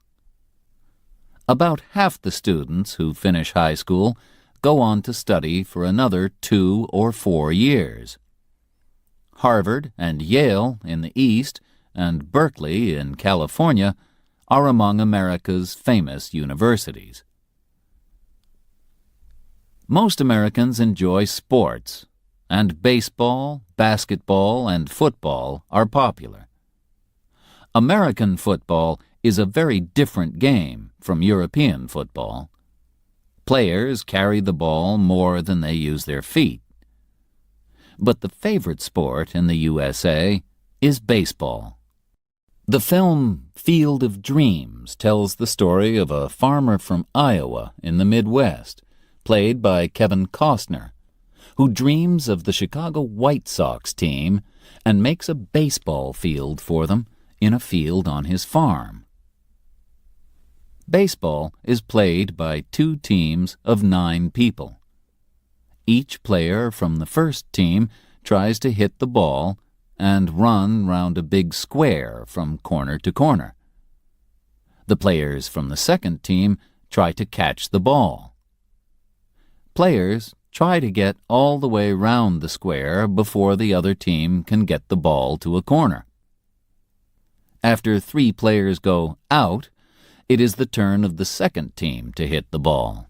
About half the students who finish high school go on to study for another 2 or 4 years. Harvard and Yale in the East and Berkeley in California are among America's famous universities. Most Americans enjoy sports, and baseball, basketball, and football are popular. American football is a very different game from European football. Players carry the ball more than they use their feet. But the favorite sport in the USA is baseball. The film Field of Dreams tells the story of a farmer from Iowa in the Midwest, played by Kevin Costner, who dreams of the Chicago White Sox team and makes a baseball field for them in a field on his farm. Baseball is played by 2 teams of 9 people. Each player from the first team tries to hit the ball and run round a big square from corner to corner. The players from the second team try to catch the ball. Players try to get all the way round the square before the other team can get the ball to a corner. After 3 players go out, it is the turn of the second team to hit the ball.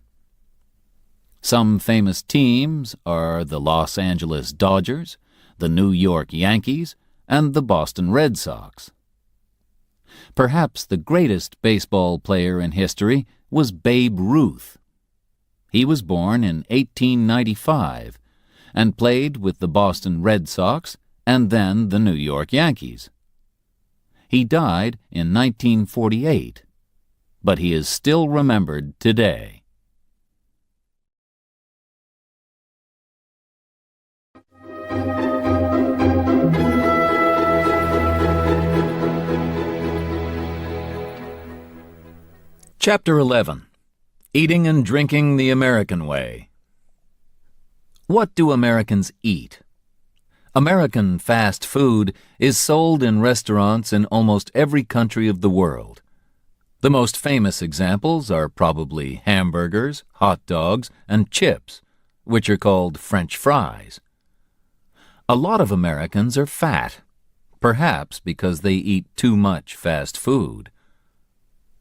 Some famous teams are the Los Angeles Dodgers, the New York Yankees, and the Boston Red Sox. Perhaps the greatest baseball player in history was Babe Ruth. He was born in 1895 and played with the Boston Red Sox and then the New York Yankees. He died in 1948, but he is still remembered today. Chapter 11. Eating and Drinking the American Way. What do Americans eat? American fast food is sold in restaurants in almost every country of the world. The most famous examples are probably hamburgers, hot dogs, and chips, which are called French fries. A lot of Americans are fat, perhaps because they eat too much fast food.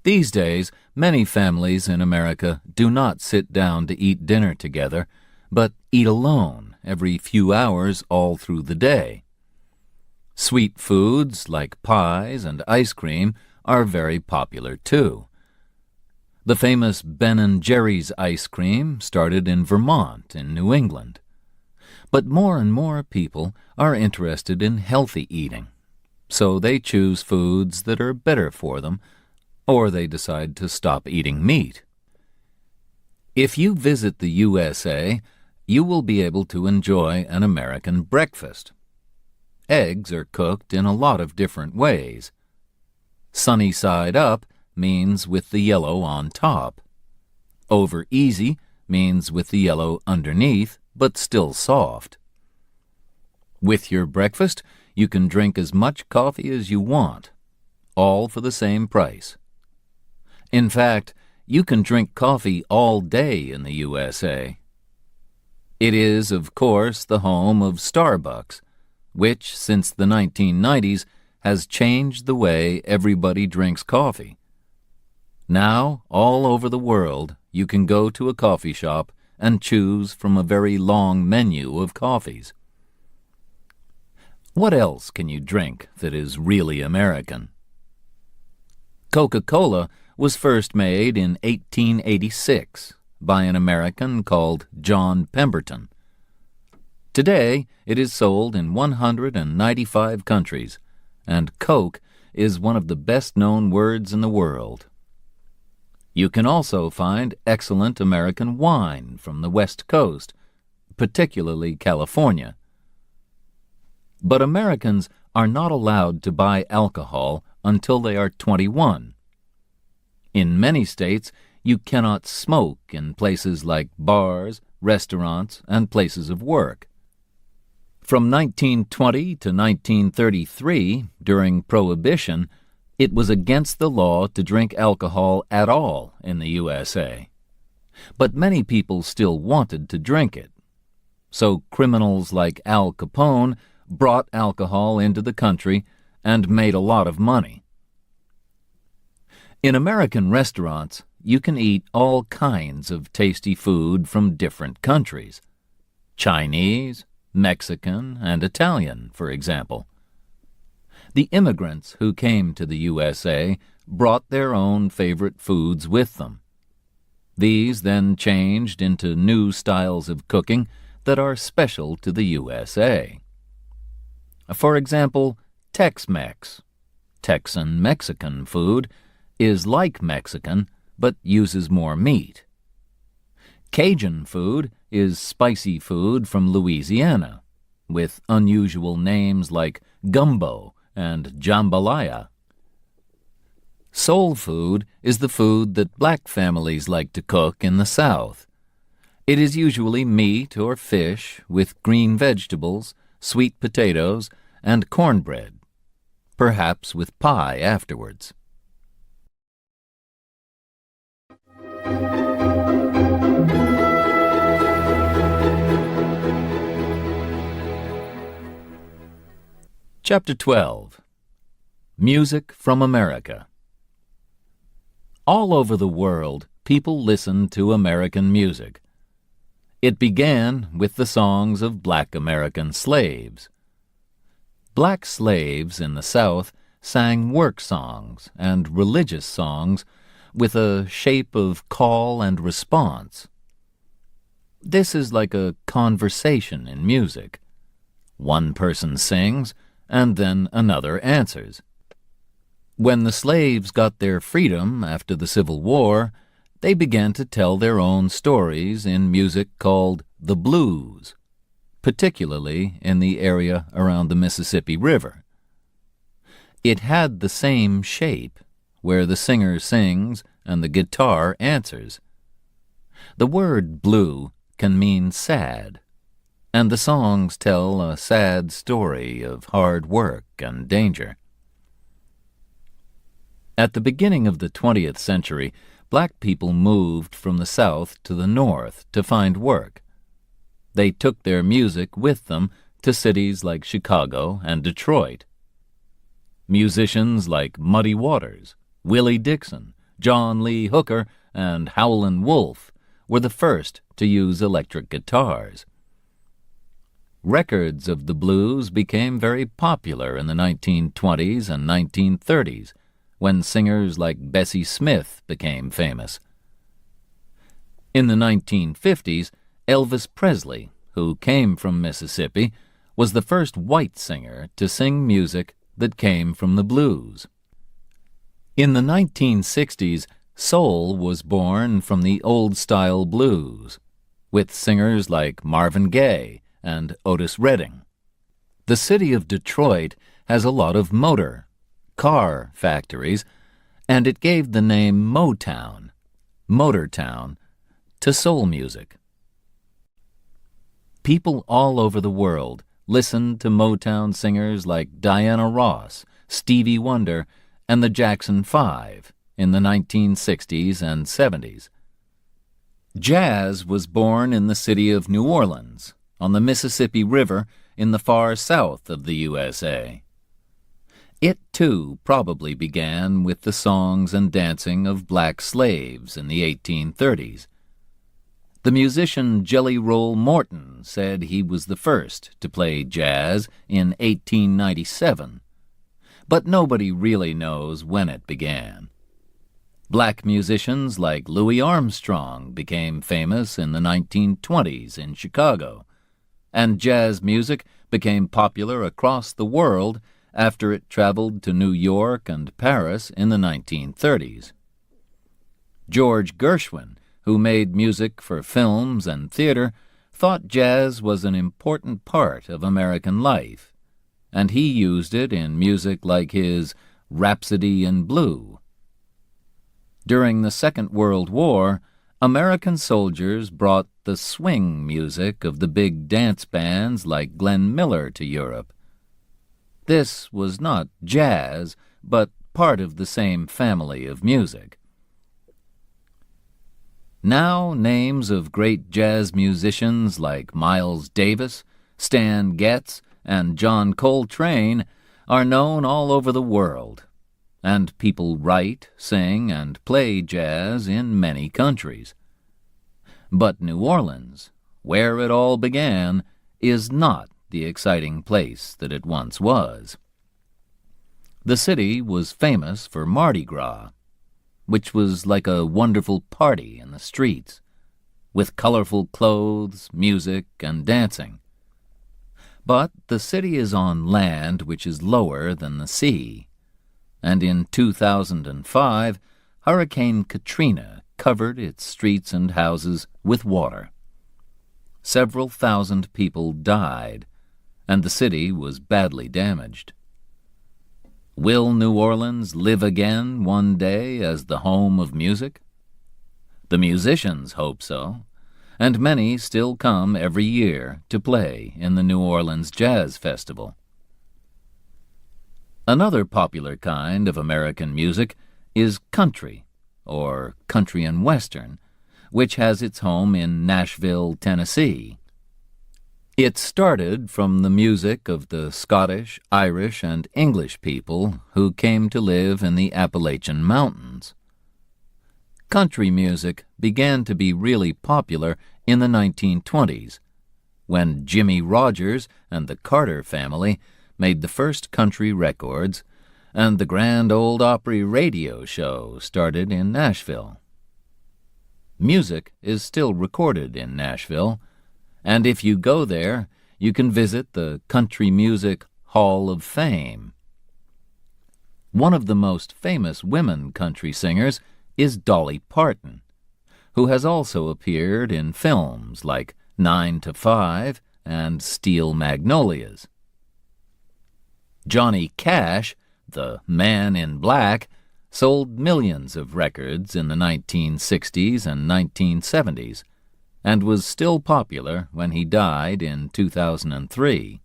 These days, many families in America do not sit down to eat dinner together, but eat alone every few hours all through the day. Sweet foods like pies and ice cream are very popular too. The famous Ben & Jerry's ice cream started in Vermont in New England. But more and more people are interested in healthy eating, so they choose foods that are better for them, or they decide to stop eating meat. If you visit the USA, you will be able to enjoy an American breakfast. Eggs are cooked in a lot of different ways. Sunny side up means with the yellow on top. Over easy means with the yellow underneath, but still soft. With your breakfast, you can drink as much coffee as you want, all for the same price. In fact, you can drink coffee all day in the USA. It is, of course, the home of Starbucks, which, since the 1990s, has changed the way everybody drinks coffee. Now, all over the world, you can go to a coffee shop and choose from a very long menu of coffees. What else can you drink that is really American? Coca-Cola was first made in 1886 by an American called John Pemberton. Today, it is sold in 195 countries, and Coke is one of the best-known words in the world. You can also find excellent American wine from the West Coast, particularly California. But Americans are not allowed to buy alcohol until they are 21. In many states, you cannot smoke in places like bars, restaurants, and places of work. From 1920 to 1933, during Prohibition, it was against the law to drink alcohol at all in the USA. But many people still wanted to drink it. So criminals like Al Capone brought alcohol into the country and made a lot of money. In American restaurants, you can eat all kinds of tasty food from different countries. Chinese, Mexican, and Italian, for example. The immigrants who came to the USA brought their own favorite foods with them. These then changed into new styles of cooking that are special to the USA. For example, Tex-Mex, Texan Mexican food, is like Mexican but uses more meat. Cajun food is spicy food from Louisiana, with unusual names like gumbo and jambalaya. Soul food is the food that black families like to cook in the South. It is usually meat or fish with green vegetables, sweet potatoes, and cornbread, perhaps with pie afterwards. Chapter 12. Music from America. All over the world, people listen to American music. It began with the songs of black American slaves. Black slaves in the South sang work songs and religious songs with a shape of call and response. This is like a conversation in music. One person sings, and then another answers. When the slaves got their freedom after the Civil War, they began to tell their own stories in music called the blues, particularly in the area around the Mississippi River. It had the same shape, where the singer sings and the guitar answers. The word blue can mean sad, and the songs tell a sad story of hard work and danger. At the beginning of the 20th century, black people moved from the South to the North to find work. They took their music with them to cities like Chicago and Detroit. Musicians like Muddy Waters, Willie Dixon, John Lee Hooker, and Howlin' Wolf were the first to use electric guitars. Records of the blues became very popular in the 1920s and 1930s, when singers like Bessie Smith became famous. In the 1950s, Elvis Presley, who came from Mississippi, was the first white singer to sing music that came from the blues. In the 1960s, soul was born from the old-style blues, with singers like Marvin Gaye and Otis Redding. The city of Detroit has a lot of car factories, and it gave the name Motown, Motortown, to soul music. People all over the world listened to Motown singers like Diana Ross, Stevie Wonder, and the Jackson 5 in the 1960s and 70s. Jazz was born in the city of New Orleans, on the Mississippi River in the far south of the USA. It, too, probably began with the songs and dancing of black slaves in the 1830s. The musician Jelly Roll Morton said he was the first to play jazz in 1897, but nobody really knows when it began. Black musicians like Louis Armstrong became famous in the 1920s in Chicago, and jazz music became popular across the world after it traveled to New York and Paris in the 1930s. George Gershwin, who made music for films and theater, thought jazz was an important part of American life, and he used it in music like his Rhapsody in Blue. During the Second World War, American soldiers brought the swing music of the big dance bands like Glenn Miller to Europe. This was not jazz, but part of the same family of music. Now names of great jazz musicians like Miles Davis, Stan Getz, and John Coltrane are known all over the world, and people write, sing, and play jazz in many countries. But New Orleans, where it all began, is not the exciting place that it once was. The city was famous for Mardi Gras, which was like a wonderful party in the streets, with colorful clothes, music, and dancing. But the city is on land which is lower than the sea. and in 2005, Hurricane Katrina covered its streets and houses with water. Several thousand people died, and the city was badly damaged. Will New Orleans live again one day as the home of music? The musicians hope so, and many still come every year to play in the New Orleans Jazz Festival. Another popular kind of American music is country, or country and western, which has its home in Nashville, Tennessee. It started from the music of the Scottish, Irish, and English people who came to live in the Appalachian Mountains. Country music began to be really popular in the 1920s, when Jimmie Rodgers and the Carter family made the first country records, and the Grand Ole Opry radio show started in Nashville. Music is still recorded in Nashville, and if you go there, you can visit the Country Music Hall of Fame. One of the most famous women country singers is Dolly Parton, who has also appeared in films like 9 to 5 and Steel Magnolias. Johnny Cash, the Man in Black, sold millions of records in the 1960s and 1970s, and was still popular when he died in 2003.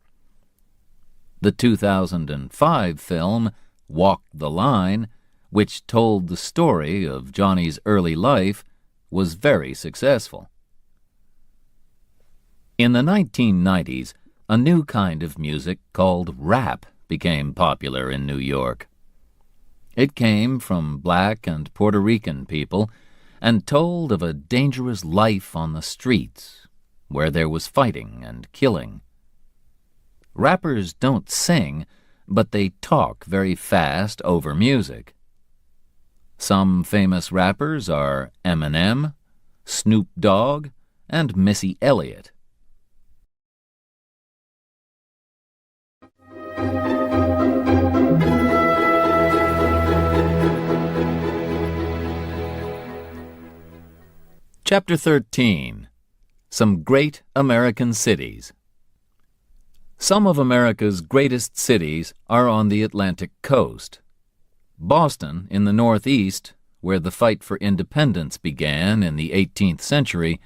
The 2005 film Walk the Line, which told the story of Johnny's early life, was very successful. In the 1990s, a new kind of music called rap became popular in New York. It came from black and Puerto Rican people and told of a dangerous life on the streets, where there was fighting and killing. Rappers don't sing, but they talk very fast over music. Some famous rappers are Eminem, Snoop Dogg, and Missy Elliott. Chapter 13. Some Great American Cities. Some of America's greatest cities are on the Atlantic coast. Boston, in the Northeast, where the fight for independence began in the 18th century,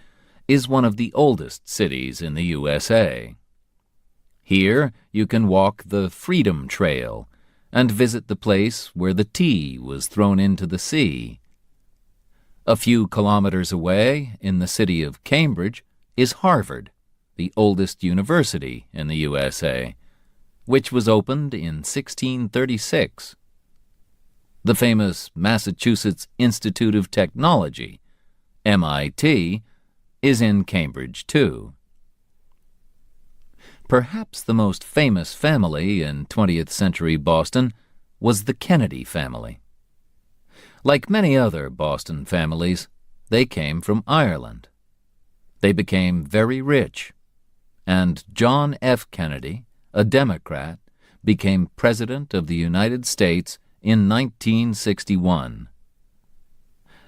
is one of the oldest cities in the USA. Here you can walk the Freedom Trail and visit the place where the tea was thrown into the sea. A few kilometers away, in the city of Cambridge, is Harvard, the oldest university in the USA, which was opened in 1636. The famous Massachusetts Institute of Technology, MIT, is in Cambridge, too. Perhaps the most famous family in 20th century Boston was the Kennedy family. Like many other Boston families, they came from Ireland. They became very rich, and John F. Kennedy, a Democrat, became President of the United States in 1961.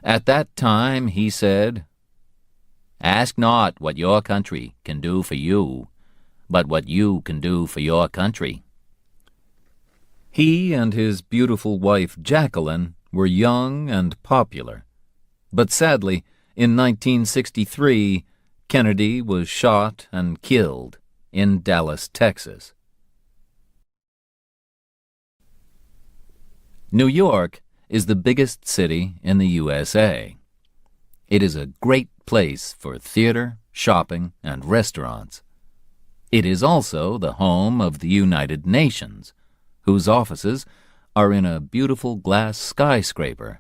At that time he said, "Ask not what your country can do for you, but what you can do for your country." He and his beautiful wife Jacqueline were young and popular, but sadly, in 1963, Kennedy was shot and killed in Dallas, Texas. New York is the biggest city in the USA. It is a great place for theater, shopping, and restaurants. It is also the home of the United Nations, whose offices are in a beautiful glass skyscraper.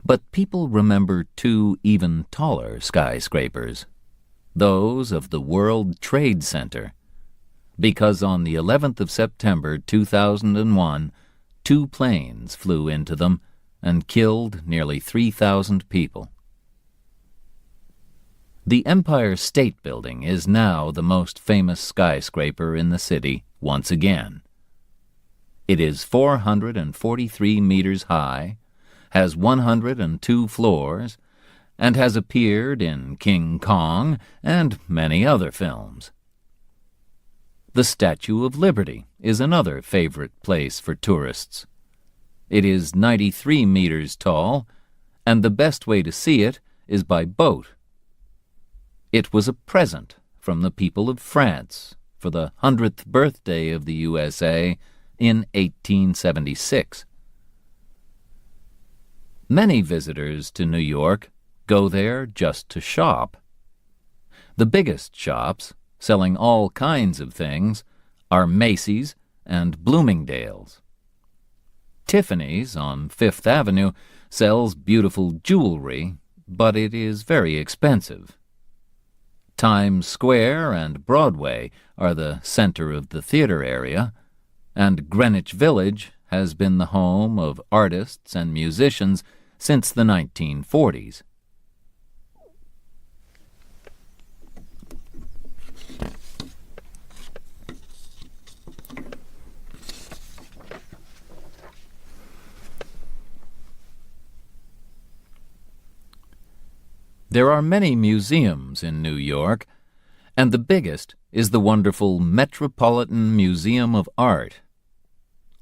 But people remember two even taller skyscrapers, those of the World Trade Center, because on the 11th of September 2001, 2 planes flew into them and killed nearly 3,000 people. The Empire State Building is now the most famous skyscraper in the city once again. It is 443 meters high, has 102 floors, and has appeared in King Kong and many other films. The Statue of Liberty is another favorite place for tourists. It is 93 meters tall, and the best way to see it is by boat. It was a present from the people of France for the 100th birthday of the USA in 1876. Many visitors to New York go there just to shop. The biggest shops, selling all kinds of things, are Macy's and Bloomingdale's. Tiffany's on Fifth Avenue sells beautiful jewelry, but it is very expensive. Times Square and Broadway are the center of the theater area, and Greenwich Village has been the home of artists and musicians since the 1940s. There are many museums in New York, and the biggest is the wonderful Metropolitan Museum of Art.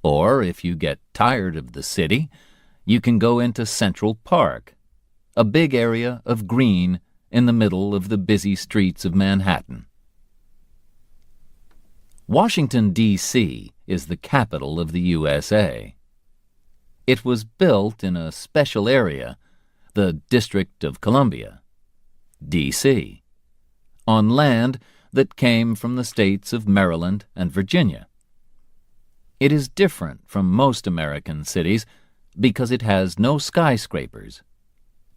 Or, if you get tired of the city, you can go into Central Park, a big area of green in the middle of the busy streets of Manhattan. Washington, D.C. is the capital of the USA. It was built in a special area, the District of Columbia, D.C., on land that came from the states of Maryland and Virginia. It is different from most American cities because it has no skyscrapers.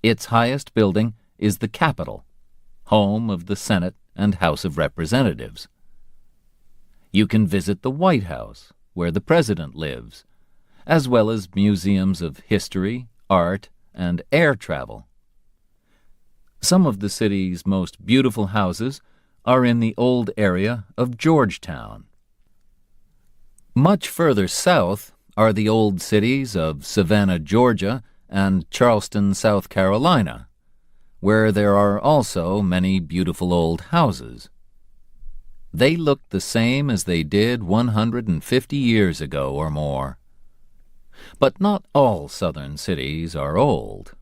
Its highest building is the Capitol, home of the Senate and House of Representatives. You can visit the White House, where the President lives, as well as museums of history, art, and air travel. Some of the city's most beautiful houses are in the old area of Georgetown. Much further south are the old cities of Savannah, Georgia, and Charleston, South Carolina, where there are also many beautiful old houses. They look the same as they did 150 years ago or more. But not all southern cities are old.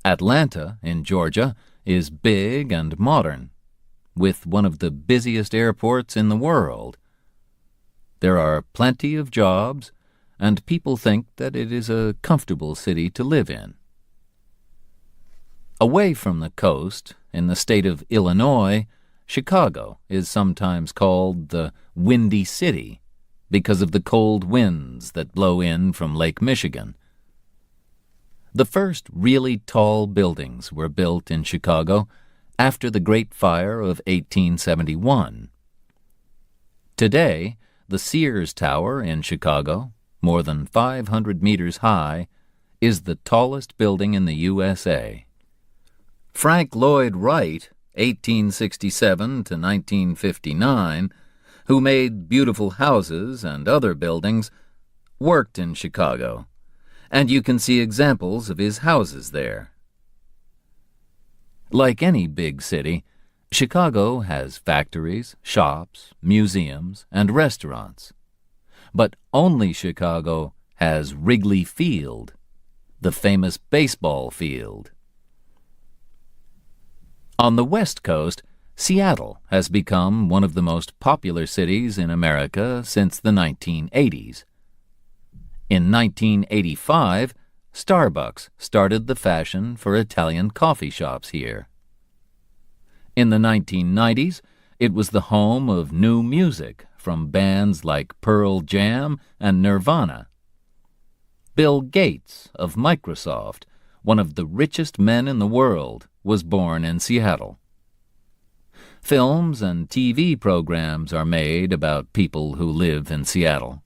Atlanta, in Georgia, is big and modern, with one of the busiest airports in the world. There are plenty of jobs, and people think that it is a comfortable city to live in. Away from the coast, in the state of Illinois, Chicago is sometimes called the Windy City because of the cold winds that blow in from Lake Michigan. The first really tall buildings were built in Chicago after the Great Fire of 1871. Today, the Sears Tower in Chicago, more than 500 meters high, is the tallest building in the USA. Frank Lloyd Wright, 1867 to 1959, who made beautiful houses and other buildings, worked in Chicago, and you can see examples of his houses there. Like any big city, Chicago has factories, shops, museums, and restaurants. But only Chicago has Wrigley Field, the famous baseball field. On the West Coast, Seattle has become one of the most popular cities in America since the 1980s. In 1985, Starbucks started the fashion for Italian coffee shops here. In the 1990s, it was the home of new music from bands like Pearl Jam and Nirvana. Bill Gates of Microsoft, one of the richest men in the world, was born in Seattle. Films and TV programs are made about people who live in Seattle.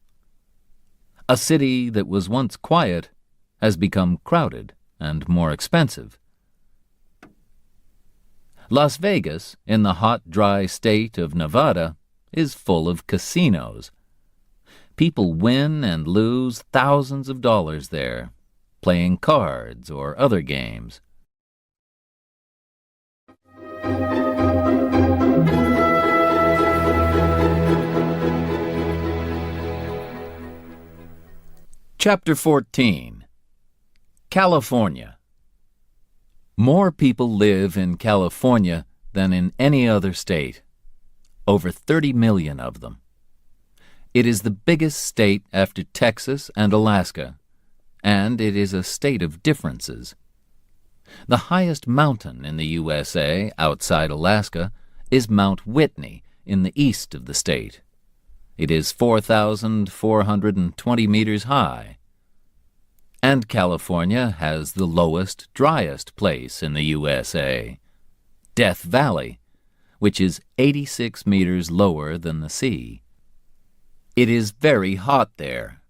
A city that was once quiet has become crowded and more expensive. Las Vegas, in the hot, dry state of Nevada, is full of casinos. People win and lose thousands of dollars there, playing cards or other games. Chapter 14. California. More people live in California than in any other state. Over 30 million of them. It is the biggest state after Texas and Alaska, and it is a state of differences. The highest mountain in the USA outside Alaska is Mount Whitney in the east of the state. It is 4,420 meters high. And California has the lowest, driest place in the USA, Death Valley, which is 86 meters lower than the sea. It is very hot there,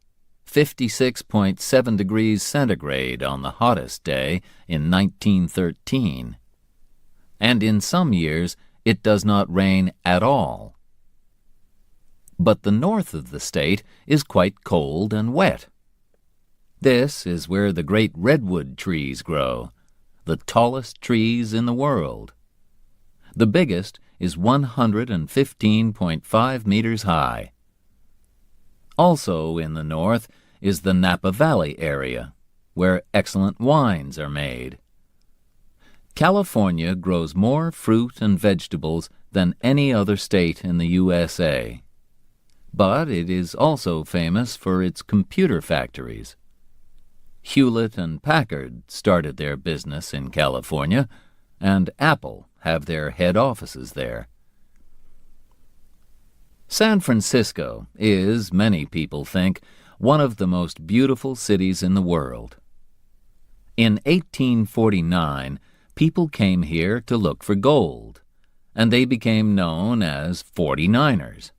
56.7 degrees centigrade on the hottest day in 1913. And in some years, it does not rain at all. But the north of the state is quite cold and wet. This is where the great redwood trees grow, the tallest trees in the world. The biggest is 115.5 meters high. Also in the north is the Napa Valley area, where excellent wines are made. California grows more fruit and vegetables than any other state in the USA. But it is also famous for its computer factories. Hewlett and Packard started their business in California, and Apple have their head offices there. San Francisco is, many people think, one of the most beautiful cities in the world. In 1849, people came here to look for gold, and they became known as 49ers.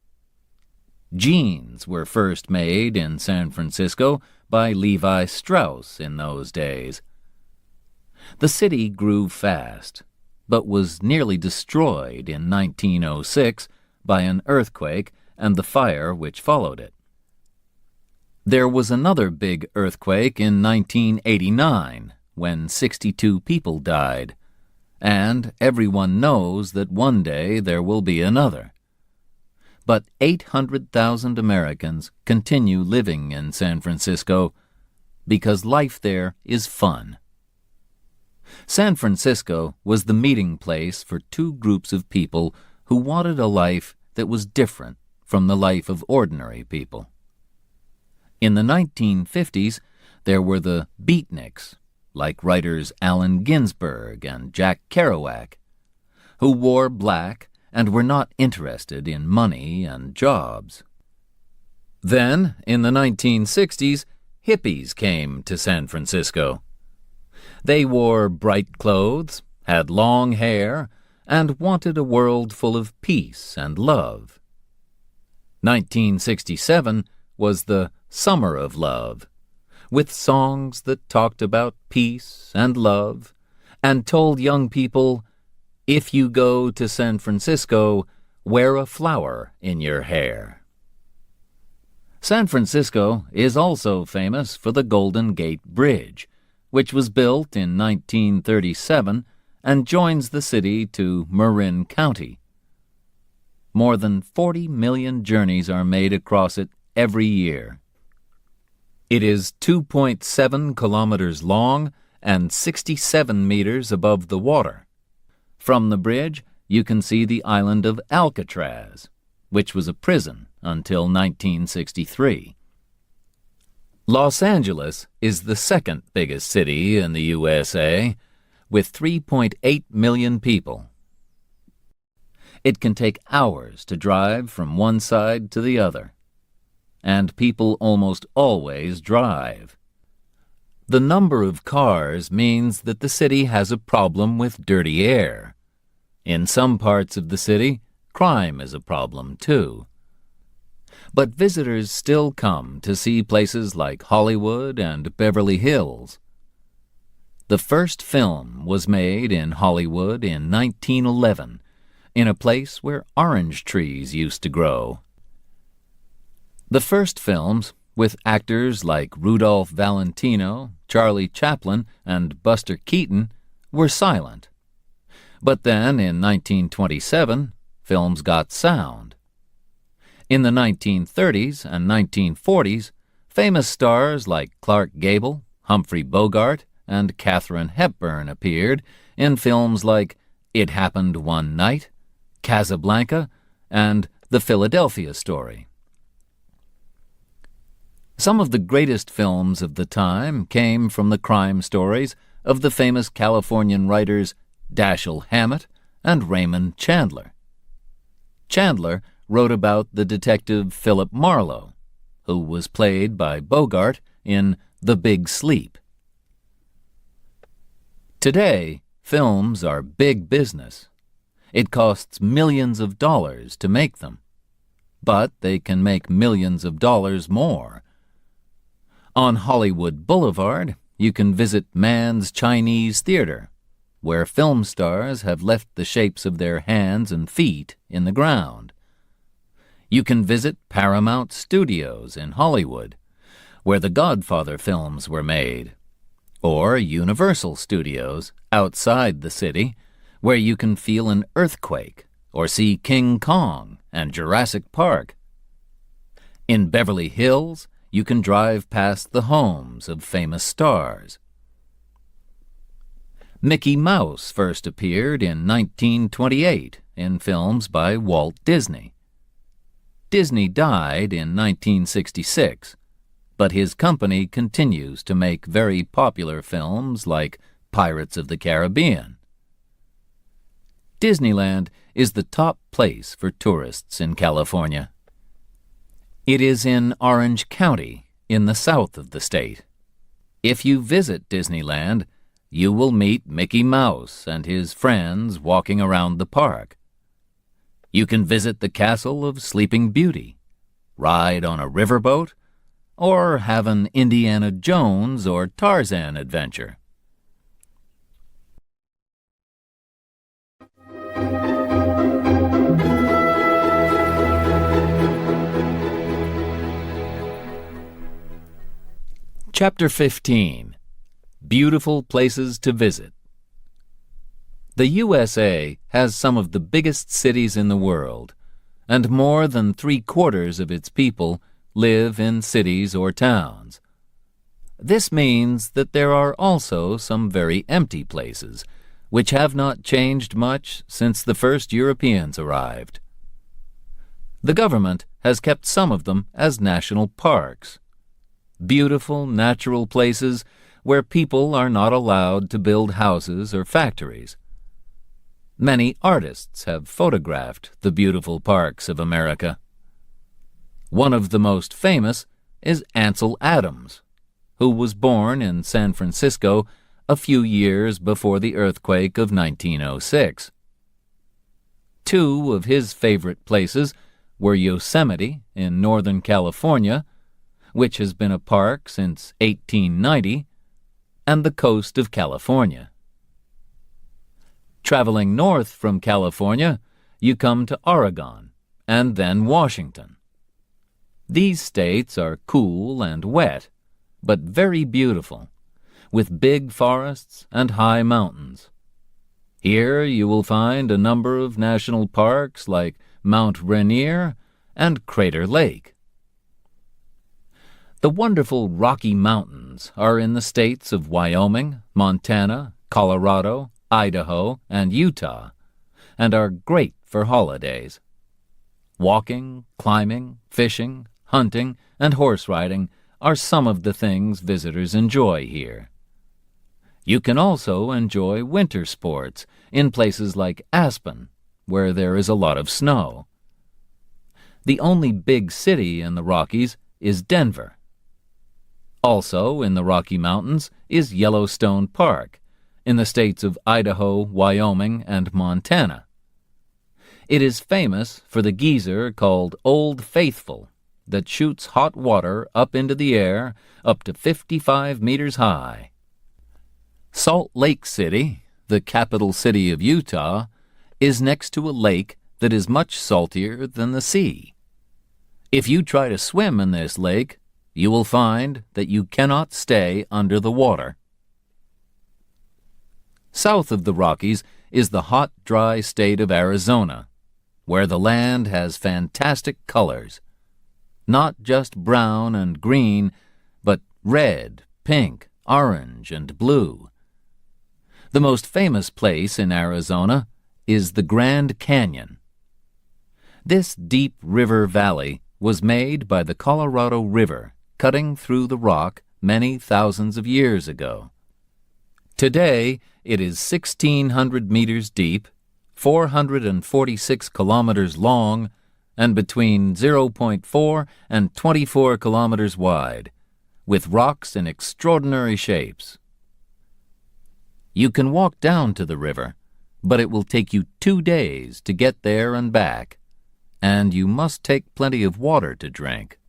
Jeans were first made in San Francisco by Levi Strauss in those days. The city grew fast, but was nearly destroyed in 1906 by an earthquake and the fire which followed it. There was another big earthquake in 1989 when 62 people died, and everyone knows that one day there will be another. But 800,000 Americans continue living in San Francisco because life there is fun. San Francisco was the meeting place for two groups of people who wanted a life that was different from the life of ordinary people. In the 1950s, there were the beatniks, like writers Allen Ginsberg and Jack Kerouac, who wore black and were not interested in money and jobs. Then, in the 1960s, hippies came to San Francisco. They wore bright clothes, had long hair, and wanted a world full of peace and love. 1967 was the Summer of Love, with songs that talked about peace and love and told young people, if you go to San Francisco, wear a flower in your hair. San Francisco is also famous for the Golden Gate Bridge, which was built in 1937 and joins the city to Marin County. More than 40 million journeys are made across it every year. It is 2.7 kilometers long and 67 meters above the water. From the bridge, you can see the island of Alcatraz, which was a prison until 1963. Los Angeles is the second biggest city in the USA, with 3.8 million people. It can take hours to drive from one side to the other, and people almost always drive. The number of cars means that the city has a problem with dirty air. In some parts of the city, crime is a problem too. But visitors still come to see places like Hollywood and Beverly Hills. The first film was made in Hollywood in 1911, in a place where orange trees used to grow. The first films, with actors like Rudolph Valentino, Charlie Chaplin, and Buster Keaton, were silent. But then, in 1927, films got sound. In the 1930s and 1940s, famous stars like Clark Gable, Humphrey Bogart, and Katharine Hepburn appeared in films like It Happened One Night, Casablanca, and The Philadelphia Story. Some of the greatest films of the time came from the crime stories of the famous Californian writers Dashiell Hammett and Raymond Chandler. Chandler wrote about the detective Philip Marlowe, who was played by Bogart in The Big Sleep. Today, films are big business. It costs millions of dollars to make them, but they can make millions of dollars more. On Hollywood Boulevard, you can visit Mann's Chinese Theater, where film stars have left the shapes of their hands and feet in the ground. You can visit Paramount Studios in Hollywood, where the Godfather films were made, or Universal Studios outside the city, where you can feel an earthquake or see King Kong and Jurassic Park. In Beverly Hills, you can drive past the homes of famous stars. Mickey Mouse first appeared in 1928 in films by Walt Disney. Disney died in 1966, but his company continues to make very popular films like Pirates of the Caribbean. Disneyland is the top place for tourists in California. It is in Orange County, in the south of the state. If you visit Disneyland, you will meet Mickey Mouse and his friends walking around the park. You can visit the castle of Sleeping Beauty, ride on a riverboat, or have an Indiana Jones or Tarzan adventure. Chapter 15. Beautiful Places to Visit. The USA has some of the biggest cities in the world, and more than 3/4 of its people live in cities or towns. This means that there are also some very empty places, which have not changed much since the first Europeans arrived. The government has kept some of them as national parks. Beautiful natural places where people are not allowed to build houses or factories. Many artists have photographed the beautiful parks of America. One of the most famous is Ansel Adams, who was born in San Francisco a few years before the earthquake of 1906. Two of his favorite places were Yosemite in Northern California, which has been a park since 1890, and the coast of California. Traveling north from California, you come to Oregon, and then Washington. These states are cool and wet, but very beautiful, with big forests and high mountains. Here you will find a number of national parks like Mount Rainier and Crater Lake. The wonderful Rocky Mountains are in the states of Wyoming, Montana, Colorado, Idaho, and Utah, and are great for holidays. Walking, climbing, fishing, hunting, and horse riding are some of the things visitors enjoy here. You can also enjoy winter sports in places like Aspen, where there is a lot of snow. The only big city in the Rockies is Denver. Also in the Rocky Mountains is Yellowstone Park, in the states of Idaho, Wyoming, and Montana. It is famous for the geyser called Old Faithful that shoots hot water up into the air up to 55 meters high. Salt Lake City, the capital city of Utah, is next to a lake that is much saltier than the sea. If you try to swim in this lake, you will find that you cannot stay under the water. South of the Rockies is the hot, dry state of Arizona, where the land has fantastic colors. Not just brown and green, but red, pink, orange, and blue. The most famous place in Arizona is the Grand Canyon. This deep river valley was made by the Colorado River cutting through the rock many thousands of years ago. Today, it is 1,600 meters deep, 446 kilometers long, and between 0.4 and 24 kilometers wide, with rocks in extraordinary shapes. You can walk down to the river, but it will take you 2 days to get there and back, and you must take plenty of water to drink.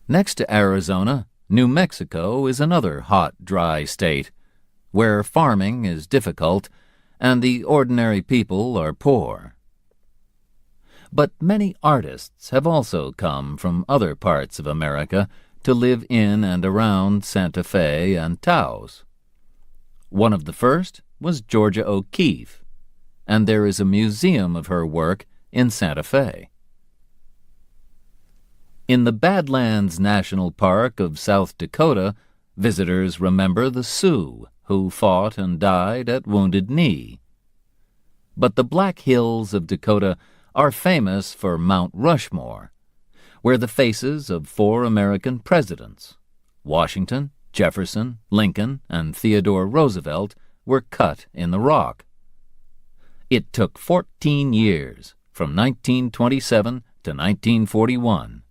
Next to Arizona, New Mexico is another hot, dry state, where farming is difficult and the ordinary people are poor. But many artists have also come from other parts of America to live in and around Santa Fe and Taos. One of the first was Georgia O'Keeffe, and there is a museum of her work in Santa Fe. In the Badlands National Park of South Dakota, visitors remember the Sioux who fought and died at Wounded Knee. But the Black Hills of Dakota are famous for Mount Rushmore, where the faces of 4 American presidents, Washington, Jefferson, Lincoln, and Theodore Roosevelt, were cut in the rock. It took 14 years, from 1927 to 1941.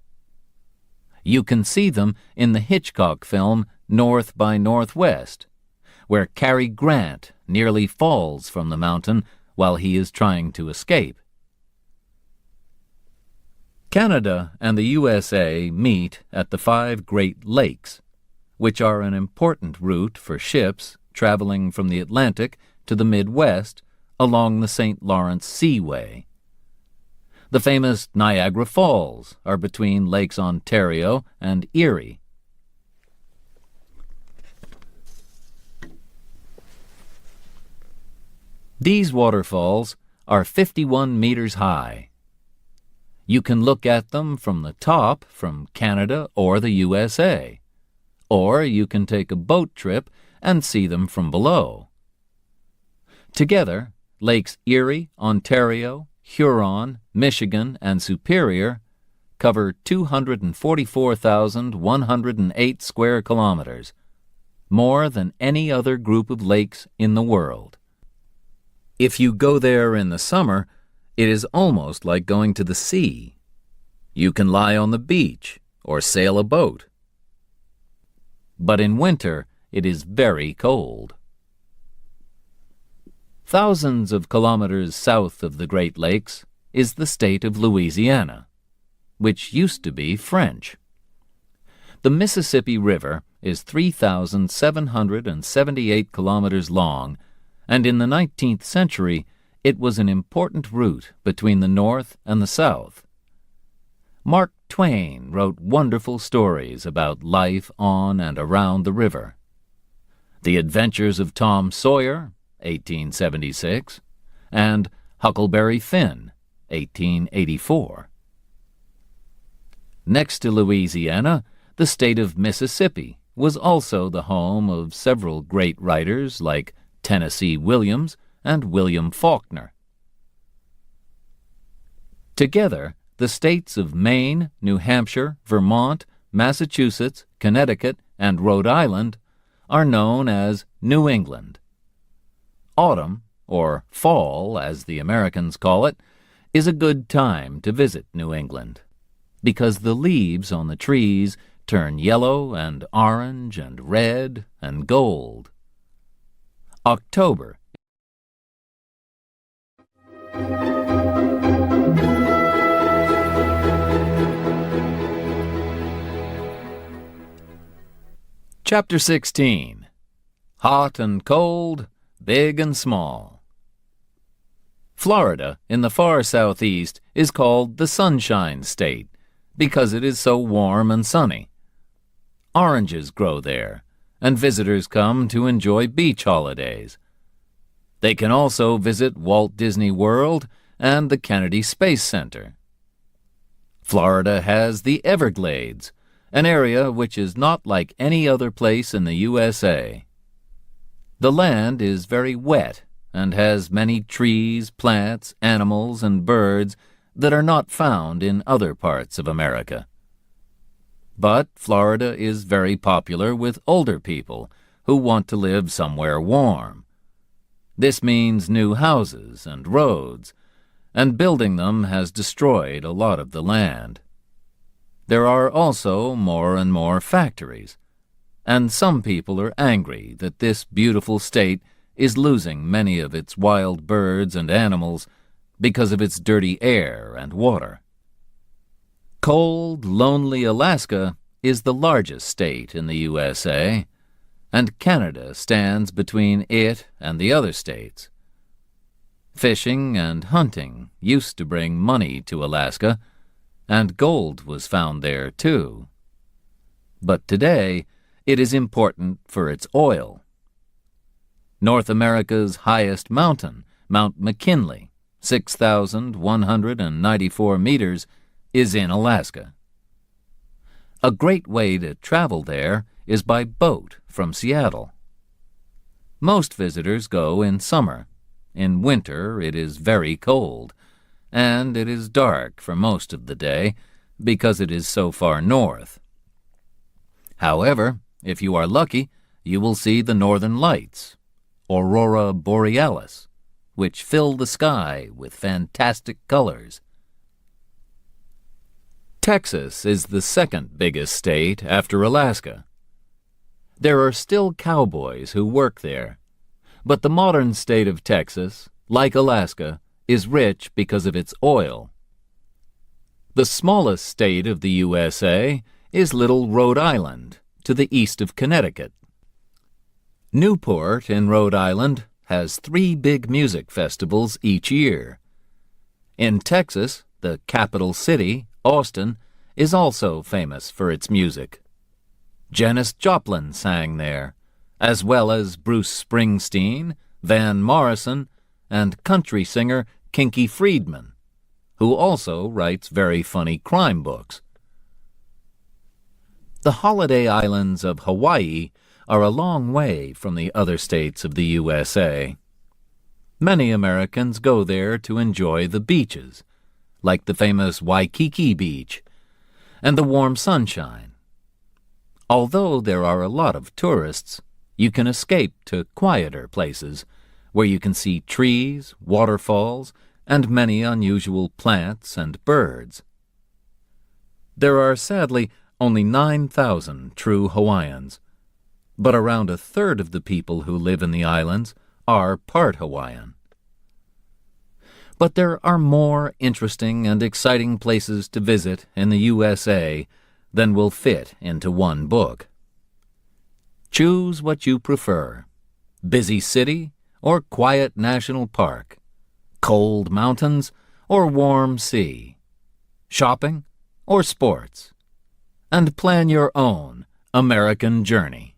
You can see them in the Hitchcock film North by Northwest, where Cary Grant nearly falls from the mountain while he is trying to escape. Canada and the USA meet at the 5 Great Lakes, which are an important route for ships traveling from the Atlantic to the Midwest along the St. Lawrence Seaway. The famous Niagara Falls are between Lakes Ontario and Erie. These waterfalls are 51 meters high. You can look at them from the top from Canada or the USA, or you can take a boat trip and see them from below. Together, Lakes Erie, Ontario, Huron, Michigan, and Superior cover 244,108 square kilometers, more than any other group of lakes in the world. If you go there in the summer, it is almost like going to the sea. You can lie on the beach or sail a boat. But in winter, it is very cold. Thousands of kilometers south of the Great Lakes is the state of Louisiana, which used to be French. The Mississippi River is 3,778 kilometers long, and in the 19th century, it was an important route between the North and the South. Mark Twain wrote wonderful stories about life on and around the river. The Adventures of Tom Sawyer, 1876, and Huckleberry Finn, 1884. Next to Louisiana, the state of Mississippi was also the home of several great writers like Tennessee Williams and William Faulkner. Together, the states of Maine, New Hampshire, Vermont, Massachusetts, Connecticut, and Rhode Island are known as New England. Autumn, or fall as the Americans call it, is a good time to visit New England, because the leaves on the trees turn yellow and orange and red and gold. October. Chapter 16. Hot and cold, big and small. Florida, in the far southeast, is called the Sunshine State because it is so warm and sunny. Oranges grow there, and visitors come to enjoy beach holidays. They can also visit Walt Disney World and the Kennedy Space Center. Florida has the Everglades, an area which is not like any other place in the USA. The land is very wet and has many trees, plants, animals, and birds that are not found in other parts of America. But Florida is very popular with older people who want to live somewhere warm. This means new houses and roads, and building them has destroyed a lot of the land. There are also more and more factories, and some people are angry that this beautiful state is losing many of its wild birds and animals because of its dirty air and water. Cold, lonely Alaska is the largest state in the USA, and Canada stands between it and the other states. Fishing and hunting used to bring money to Alaska, and gold was found there too. But today, it is important for its oil. North America's highest mountain, Mount McKinley, 6,194 meters, is in Alaska. A great way to travel there is by boat from Seattle. Most visitors go in summer. In winter, it is very cold, and it is dark for most of the day because it is so far north. However, if you are lucky, you will see the northern lights, Aurora Borealis, which fill the sky with fantastic colors. Texas is the second biggest state after Alaska. There are still cowboys who work there, but the modern state of Texas, like Alaska, is rich because of its oil. The smallest state of the USA is little Rhode Island, to the east of Connecticut. Newport in Rhode Island has 3 big music festivals each year. In Texas, the capital city, Austin, is also famous for its music. Janis Joplin sang there, as well as Bruce Springsteen, Van Morrison, and country singer Kinky Friedman, who also writes very funny crime books. The holiday islands of Hawaii are a long way from the other states of the USA. Many Americans go there to enjoy the beaches, like the famous Waikiki Beach, and the warm sunshine. Although there are a lot of tourists, you can escape to quieter places where you can see trees, waterfalls, and many unusual plants and birds. There are sadly only 9,000 true Hawaiians, but around a third of the people who live in the islands are part Hawaiian. But there are more interesting and exciting places to visit in the USA than will fit into one book. Choose what you prefer: busy city or quiet national park, cold mountains or warm sea, shopping or sports, and plan your own American journey.